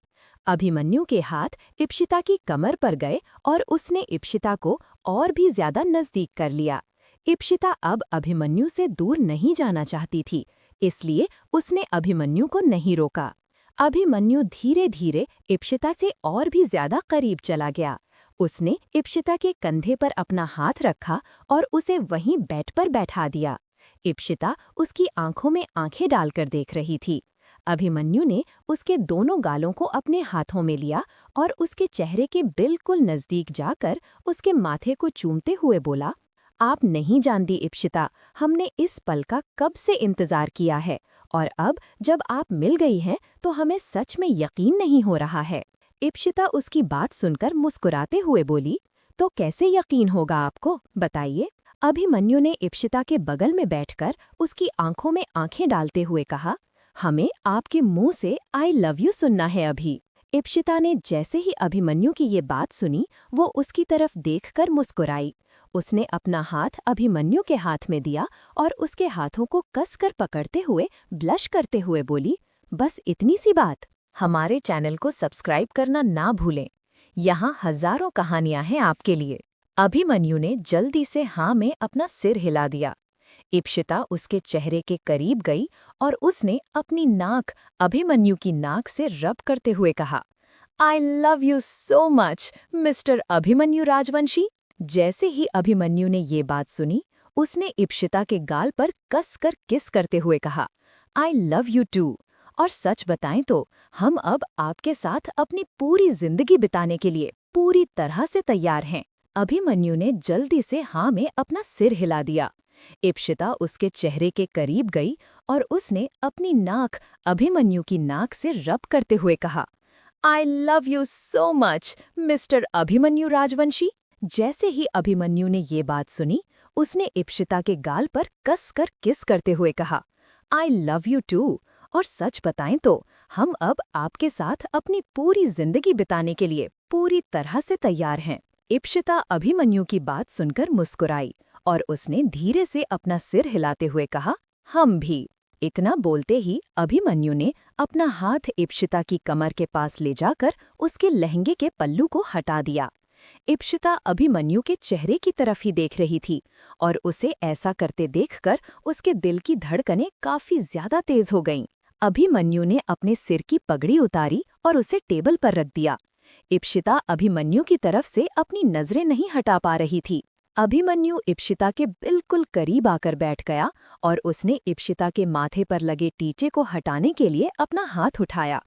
अभिमन्यु के हाथ इप्सिता की कमर पर गए और उसने इप्सिता को और भी ज्यादा नजदीक कर लिया। इप्सिता अब अभिमन्यु से दूर नहीं जाना चाहती थी, इसलिए उसने अभिमन्यु को नहीं रोका। अभिमन्यु धीरे धीरे इप्सिता से और भी ज्यादा करीब चला गया। उसने इप्सिता के कंधे पर अपना हाथ रखा और उसे वहीं बेड पर बैठा दिया। इप्सिता उसकी आंखों में आंखें डालकर देख रही थी। अभिमन्यु ने उसके दोनों गालों को अपने हाथों में लिया और उसके चेहरे के बिल्कुल नजदीक जाकर उसके माथे को चूमते हुए बोला, आप नहीं जानती इप्सिता, हमने इस पल का कब से इंतजार किया है और अब जब आप मिल गई हैं तो हमें सच में यकीन नहीं हो रहा है। इप्सिता उसकी बात सुनकर मुस्कुराते हुए बोली, तो कैसे यकीन होगा आपको, बताइए। अभिमन्यु ने इप्सिता के बगल में बैठकर उसकी आंखों में आंखें डालते हुए कहा, हमें आपके मुंह से आई लव यू सुनना है अभी। इप्सिता ने जैसे ही अभिमन्यु की ये बात सुनी, वो उसकी तरफ देखकर मुस्कुराई। उसने अपना हाथ अभिमन्यु के हाथ में दिया और उसके हाथों को कसकर पकड़ते हुए ब्लश करते हुए बोली, बस इतनी सी बात। हमारे चैनल को सब्सक्राइब करना ना भूलें। यहाँ हजारों कहानियां हैं आपके लिए। अभिमन्यु ने जल्दी से हाँ में अपना सिर हिला दिया। इप्सिता उसके चेहरे के करीब गई और उसने अपनी नाक अभिमन्यु की नाक से रब करते हुए कहा, I love you so much mister Abhimanyu Rajvanshi. जैसे ही अभिमन्यु ने ये बात सुनी, उसने इप्सिता के गाल पर कसकर किस करते हुए कहा, आई लव यू टू। और सच बताएं तो हम अब आपके साथ अपनी पूरी जिंदगी बिताने के लिए पूरी तरह से तैयार हैं। अभिमन्यु ने जल्दी से हाँ में अपना सिर हिला दिया। इप्सिता उसके चेहरे के करीब गई और उसने अपनी नाक अभिमन्यु की नाक से रब करते हुए कहा, I love you so much mister Abhimanyu Rajvanshi. जैसे ही अभिमन्यु ने ये बात सुनी, उसने इप्सिता के गाल पर कसकर किस करते हुए कहा, आई लव यू टू। और सच बताएं तो हम अब आपके साथ अपनी पूरी जिंदगी बिताने के लिए पूरी तरह से तैयार हैं। इप्सिता अभिमन्यु की बात सुनकर मुस्कुराई और उसने धीरे से अपना सिर हिलाते हुए कहा, हम भी। इतना बोलते ही अभिमन्यु ने अपना हाथ इप्सिता की कमर के पास ले जाकर उसके लहंगे के पल्लू को हटा दिया। इप्सिता अभिमन्यु के चेहरे की तरफ ही देख रही थी और उसे ऐसा करते देखकर उसके दिल की धड़कनें काफी ज्यादा तेज हो गईं। अभिमन्यु ने अपने सिर की पगड़ी उतारी और उसे टेबल पर रख दिया। इप्सिता अभिमन्यु की तरफ से अपनी नजरें नहीं हटा पा रही थी। अभिमन्यु इप्सिता के बिल्कुल करीब आकर बैठ गया और उसने इप्सिता के माथे पर लगे टीचे को हटाने के लिए अपना हाथ उठाया।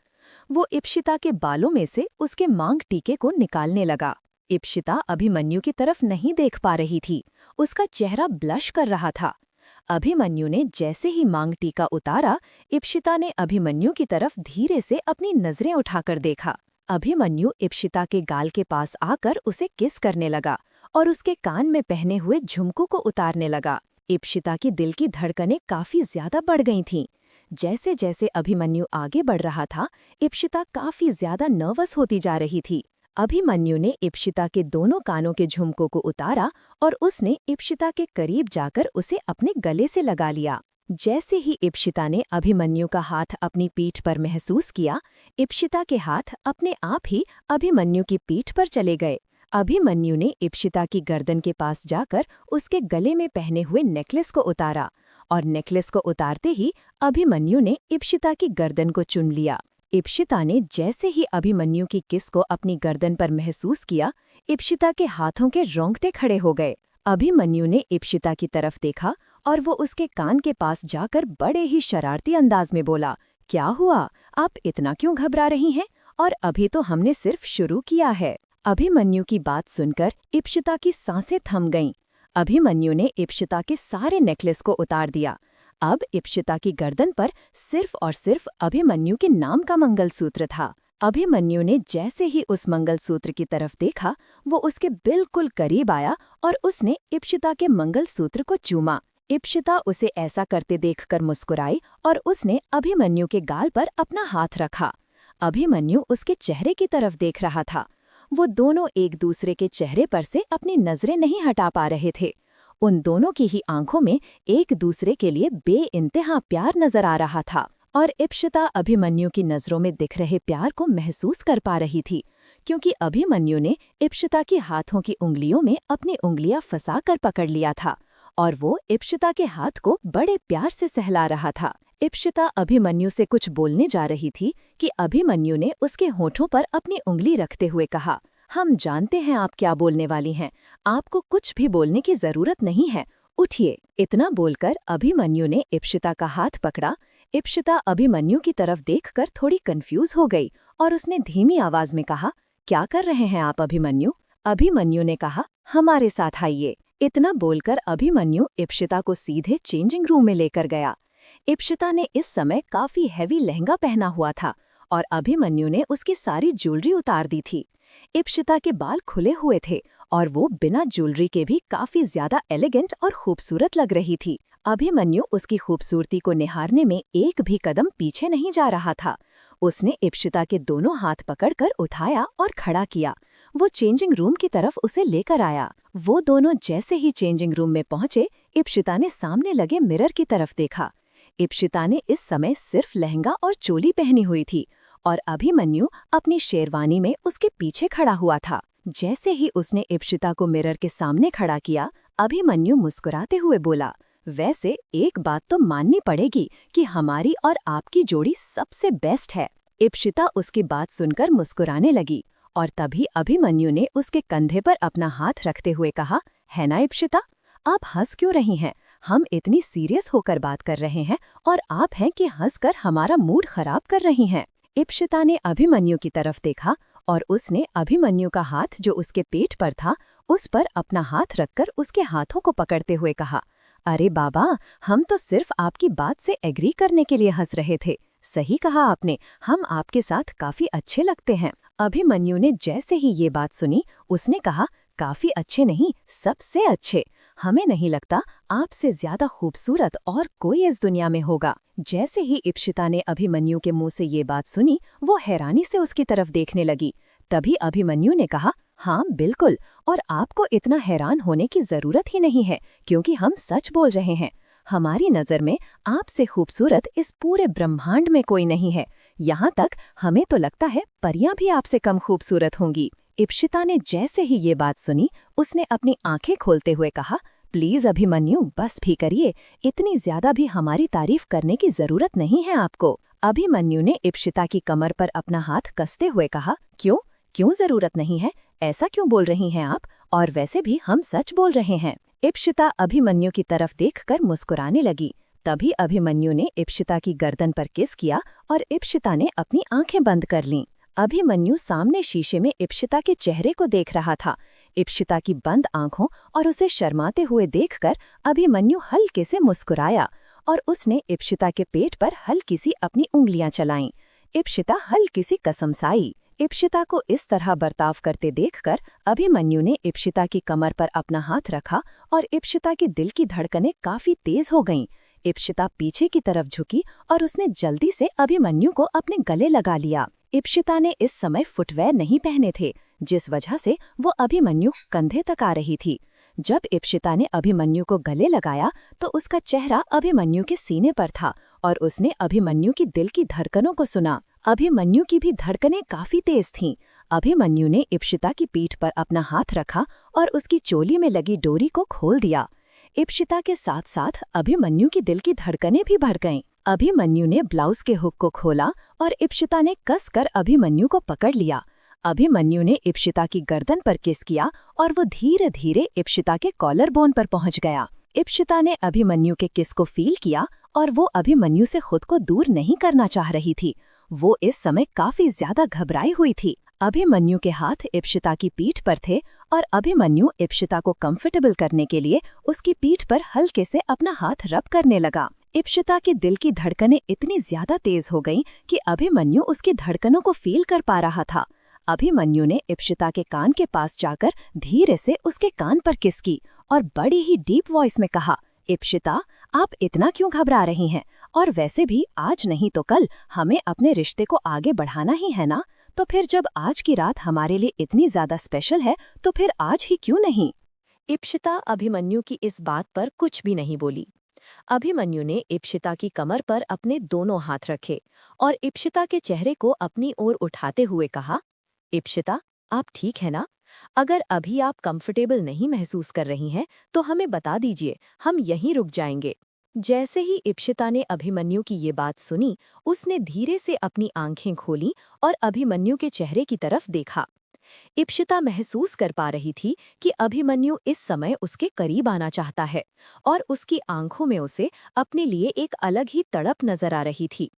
वो इप्सिता के बालों में से उसके मांग टीके को निकालने लगा। इप्सिता अभिमन्यु की तरफ नहीं देख पा रही थी, उसका चेहरा ब्लश कर रहा था। अभिमन्यु ने जैसे ही मांग टीका उतारा, इप्सिता ने अभिमन्यु की तरफ धीरे से अपनी नजरें उठाकर देखा। अभिमन्यु इप्सिता के गाल के पास आकर उसे किस करने लगा और उसके कान में पहने हुए झुमकों को उतारने लगा। इप्सिता की दिल की धड़कनें काफी ज्यादा बढ़ गई थीं। जैसे जैसे अभिमन्यु आगे बढ़ रहा था, इप्सिता काफी ज्यादा नर्वस होती जा रही थी। अभिमन्यु ने इप्सिता के दोनों कानों के झुमकों को उतारा और उसने इप्सिता के करीब जाकर उसे अपने गले से लगा लिया। जैसे ही इप्सिता ने अभिमन्यु का हाथ अपनी पीठ पर महसूस किया, इप्सिता के हाथ अपने आप ही अभिमन्यु की पीठ पर चले गए। अभिमन्यु ने इप्सिता की गर्दन के पास जाकर उसके गले में पहने हुए नेकलेस को उतारा और नेकलेस को उतारते ही अभिमन्यु ने इप्सिता की गर्दन को चुम लिया। इप्सिता ने जैसे ही अभिमन्यु की किस को अपनी गर्दन पर महसूस किया, इप्सिता के हाथों के रोंगटे खड़े हो गए। अभिमन्यु ने इप्सिता की तरफ देखा और वो उसके कान के पास जाकर बड़े ही शरारती अंदाज में बोला, क्या हुआ, आप इतना क्यों घबरा रही हैं? और अभी तो हमने सिर्फ शुरू किया है। अभिमन्यु की बात सुनकर इप्सिता की सांसें थम गईं। अभिमन्यु ने इप्सिता के सारे नेकलेस को उतार दिया। अब इप्सिता की गर्दन पर सिर्फ और सिर्फ अभिमन्यु के नाम का मंगलसूत्र था। अभिमन्यु ने जैसे ही उस मंगलसूत्र की तरफ देखा, वो उसके बिल्कुल करीब आया और उसने इप्सिता के मंगलसूत्र को चूमा। इप्सिता उसे ऐसा करते देखकर मुस्कुराई और उसने अभिमन्यु के गाल पर अपना हाथ रखा। अभिमन्यु उसके चेहरे की तरफ देख रहा था। वो दोनों एक दूसरे के चेहरे पर से अपनी नजरें नहीं हटा पा रहे थे। उन दोनों की ही आंखों में एक दूसरे के लिए बेइंतहा प्यार नजर आ रहा था और इप्सिता अभिमन्यु की नजरों में दिख रहे प्यार को महसूस कर पा रही थी, क्योंकि अभिमन्यु ने इप्सिता के हाथों की उंगलियों में अपनी उंगलियां फंसा कर पकड़ लिया था और वो इप्सिता के हाथ को बड़े प्यार से सहला रहा था। इप्सिता अभिमन्यु से कुछ बोलने जा रही थी कि अभिमन्यु ने उसके होठों पर अपनी उंगली रखते हुए कहा, हम जानते हैं आप क्या बोलने वाली हैं, आपको कुछ भी बोलने की जरूरत नहीं है, उठिए। इतना बोलकर अभिमन्यु ने इप्सिता का हाथ पकड़ा। इप्सिता अभिमन्यु की तरफ देखकर थोड़ी कंफ्यूज हो गई और उसने धीमी आवाज में कहा, क्या कर रहे हैं आप अभिमन्यु? अभिमन्यु ने कहा, हमारे साथ आइए। इतना बोलकर अभिमन्यु इप्सिता को सीधे चेंजिंग रूम में लेकर गया। इप्सिता ने इस समय काफी हैवी लहंगा पहना हुआ था और अभिमन्यु ने उसकी सारी ज्वेलरी उतार दी थी। इप्सिता के बाल खुले हुए थे और वो बिना ज्वेलरी के भी काफी ज्यादा एलिगेंट और खूबसूरत लग रही थी। अभिमन्यु उसकी खूबसूरती को निहारने में एक भी कदम पीछे नहीं जा रहा था। उसने इप्सिता के दोनों हाथ पकड़कर उठाया और खड़ा किया। वो चेंजिंग रूम की तरफ उसे लेकर आया। वो दोनों जैसे ही चेंजिंग रूम में पहुंचे, इप्सिता ने सामने लगे मिरर की तरफ देखा। इप्सिता ने इस समय सिर्फ लहंगा और चोली पहनी हुई थी और अभिमन्यु अपनी शेरवानी में उसके पीछे खड़ा हुआ था। जैसे ही उसने इप्सिता को मिरर के सामने खड़ा किया, अभिमन्यु मुस्कुराते हुए बोला, वैसे एक बात तो माननी पड़ेगी कि हमारी और आपकी जोड़ी सबसे बेस्ट है। इप्सिता उसकी बात सुनकर मुस्कुराने लगी और तभी अभिमन्यु ने उसके कंधे पर अपना हाथ रखते हुए कहा, है ना इप्सिता, आप हंस क्यों रही हैं? हम इतनी सीरियस होकर बात कर रहे हैं और आप हैं कि हंसकर हमारा मूड खराब कर रही हैं। इप्सिता ने अभिमन्यु की तरफ देखा और उसने अभिमन्यु का हाथ जो उसके पेट पर था, उस पर अपना हाथ रखकर उसके हाथों को पकड़ते हुए कहा, अरे बाबा, हम तो सिर्फ आपकी बात से एग्री करने के लिए हंस रहे थे। सही कहा आपने, हम आपके साथ काफी अच्छे लगते हैं। अभिमन्यु ने जैसे ही ये बात सुनी, उसने कहा, काफी अच्छे नहीं, सबसे अच्छे। हमें नहीं लगता आपसे ज्यादा खूबसूरत और कोई इस दुनिया में होगा। जैसे ही इप्सिता ने अभिमन्यु के मुंह से ये बात सुनी, वो हैरानी से उसकी तरफ देखने लगी। तभी अभिमन्यु ने कहा, हाँ बिल्कुल, और आपको इतना हैरान होने की जरूरत ही नहीं है, क्योंकि हम सच बोल रहे हैं। हमारी नजर में आपसे खूबसूरत इस पूरे ब्रह्मांड में कोई नहीं है। यहाँ तक हमें तो लगता है परियां भी आपसे कम खूबसूरत होंगी। इप्सिता ने जैसे ही ये बात सुनी, उसने अपनी आंखें खोलते हुए कहा, प्लीज अभिमन्यु, बस भी करिए, इतनी ज्यादा भी हमारी तारीफ करने की जरूरत नहीं है आपको। अभिमन्यु ने इप्सिता की कमर पर अपना हाथ कसते हुए कहा, क्यों क्यों जरूरत नहीं है? ऐसा क्यों बोल रही हैं आप? और वैसे भी हम सच बोल रहे हैं। इप्सिता अभिमन्यु की तरफ देखकर मुस्कुराने लगी। तभी अभिमन्यु ने इप्सिता की गर्दन पर किस किया और इप्सिता ने अपनी आंखें बंद कर लीं। अभिमन्यु सामने शीशे में इप्सिता के चेहरे को देख रहा था। इप्सिता की बंद आंखों और उसे शर्माते हुए देखकर अभिमन्यु हल्के से मुस्कुराया और उसने इप्सिता के पेट पर हल्की सी अपनी उंगलियां चलाईं। इप्सिता हल्की सी कसमसाई। इप्सिता को इस तरह बर्ताव करते देखकर अभिमन्यु ने इप्सिता की कमर पर अपना हाथ रखा और इप्सिता के दिल की धड़कनें काफी तेज हो गईं। इप्सिता पीछे की तरफ झुकी और उसने जल्दी से अभिमन्यु को अपने गले लगा लिया। इप्सिता ने इस समय फुटवेयर नहीं पहने थे, जिस वजह से वो अभिमन्यु कंधे तक आ रही थी। जब इप्सिता ने अभिमन्यु को गले लगाया तो उसका चेहरा अभिमन्यु के सीने पर था और उसने अभिमन्यु की दिल की धड़कनों को सुना। अभिमन्यु की भी धड़कनें काफी तेज थीं। अभिमन्यु ने इप्सिता की पीठ पर अपना हाथ रखा और उसकी चोली में लगी डोरी को खोल दिया। इप्सिता के साथ साथ अभिमन्यु की दिल की धड़कनें भी भर गईं। अभिमन्यु ने ब्लाउज के हुक को खोला और इप्सिता ने कसकर अभिमन्यु को पकड़ लिया। अभिमन्यु ने इप्सिता की गर्दन पर किस किया और वो धीरे धीरे इप्सिता के कॉलर बोन पर पहुंच गया। इप्सिता ने अभिमन्यु के किस को फील किया और वो अभिमन्यु से खुद को दूर नहीं करना चाह रही थी। वो इस समय काफी ज्यादा घबराई हुई थी। अभिमन्यु के हाथ इप्सिता की पीठ पर थे और अभिमन्यु इप्सिता को कंफर्टेबल करने के लिए उसकी पीठ पर हल्के से अपना हाथ रब करने लगा। इप्सिता के दिल की धड़कनें इतनी ज्यादा तेज हो गईं कि अभिमन्यु उसकी धड़कनों को फील कर पा रहा था। अभिमन्यु ने इप्सिता के कान के पास जाकर धीरे से उसके कान पर किस की और बड़ी ही डीप वॉइस में कहा, इप्सिता, आप इतना क्यों घबरा रही हैं? और वैसे भी आज नहीं तो कल हमें अपने रिश्ते को आगे बढ़ाना ही है ना? तो फिर जब आज की रात हमारे लिए इतनी ज्यादा स्पेशल है तो फिर आज ही क्यों नहीं? इप्सिता अभिमन्यु की इस बात पर कुछ भी नहीं बोली। अभिमन्यु ने इप्सिता की कमर पर अपने दोनों हाथ रखे और इप्सिता के चेहरे को अपनी ओर उठाते हुए कहा, इप्सिता, आप ठीक है ना? अगर अभी आप कंफर्टेबल नहीं महसूस कर रही हैं, तो हमें बता दीजिए, हम यहीं रुक जाएंगे। जैसे ही इप्सिता ने अभिमन्यु की ये बात सुनी, उसने धीरे से अपनी आंखें खोलीं और अभिमन्यु के चेहरे की तरफ देखा। इप्सिता महसूस कर पा रही थी कि अभिमन्यु इस समय उसके करीब आना चाहता है और उसकी आंखों में उसे अपने लिए एक अलग ही तड़प नजर आ रही थी।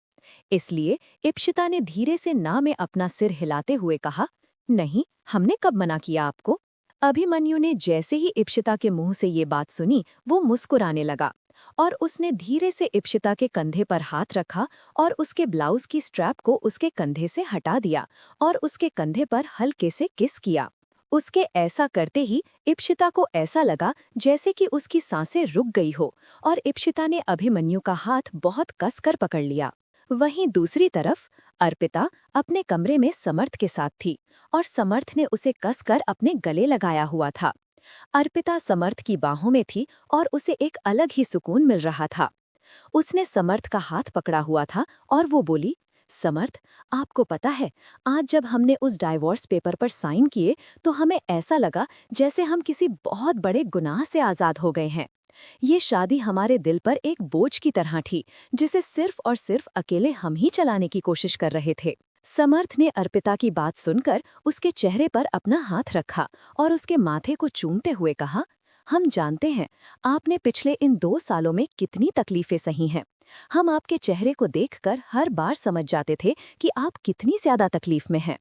इसलिए इप्सिता ने धीरे से ना में अपना सिर हिलाते हुए कहा, नहीं, हमने कब मना किया आपको? अभिमन्यु ने जैसे ही इप्सिता के मुंह से ये बात सुनी, वो मुस्कुराने लगा और उसने धीरे से इप्सिता के कंधे पर हाथ रखा और उसके ब्लाउज की स्ट्रैप को उसके कंधे से हटा दिया और उसके कंधे पर हल्के से किस किया। उसके ऐसा करते ही इप्सिता को ऐसा लगा जैसे कि उसकी सांसें रुक गई हो और इप्सिता ने अभिमन्यु का हाथ बहुत कसकर पकड़ लिया। वहीं दूसरी तरफ अर्पिता अपने कमरे में समर्थ के साथ थी और समर्थ ने उसे कसकर अपने गले लगाया हुआ था। अर्पिता समर्थ की बाहों में थी और उसे एक अलग ही सुकून मिल रहा था। उसने समर्थ का हाथ पकड़ा हुआ था और वो बोली, समर्थ, आपको पता है, आज जब हमने उस डाइवोर्स पेपर पर साइन किए तो हमें ऐसा लगा जैसे हम किसी बहुत बड़े गुनाह से आज़ाद हो गए हैं। ये शादी हमारे दिल पर एक बोझ की तरह थी, जिसे सिर्फ और सिर्फ अकेले हम ही चलाने की कोशिश कर रहे थे। समर्थ ने अर्पिता की बात सुनकर उसके चेहरे पर अपना हाथ रखा और उसके माथे को चूमते हुए कहा, हम जानते हैं आपने पिछले इन 2 सालों में कितनी तकलीफें सही हैं। हम आपके चेहरे को देखकर हर बार समझ जाते थे कि आप कितनी ज्यादा तकलीफ में हैं।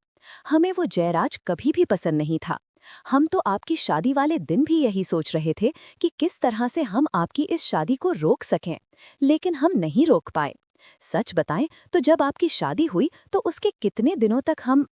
हमें वो जयराज कभी भी पसंद नहीं था। हम तो आपकी शादी वाले दिन भी यही सोच रहे थे कि किस तरह से हम आपकी इस शादी को रोक सकें, लेकिन हम नहीं रोक पाए। सच बताएं तो जब आपकी शादी हुई तो उसके कितने दिनों तक हम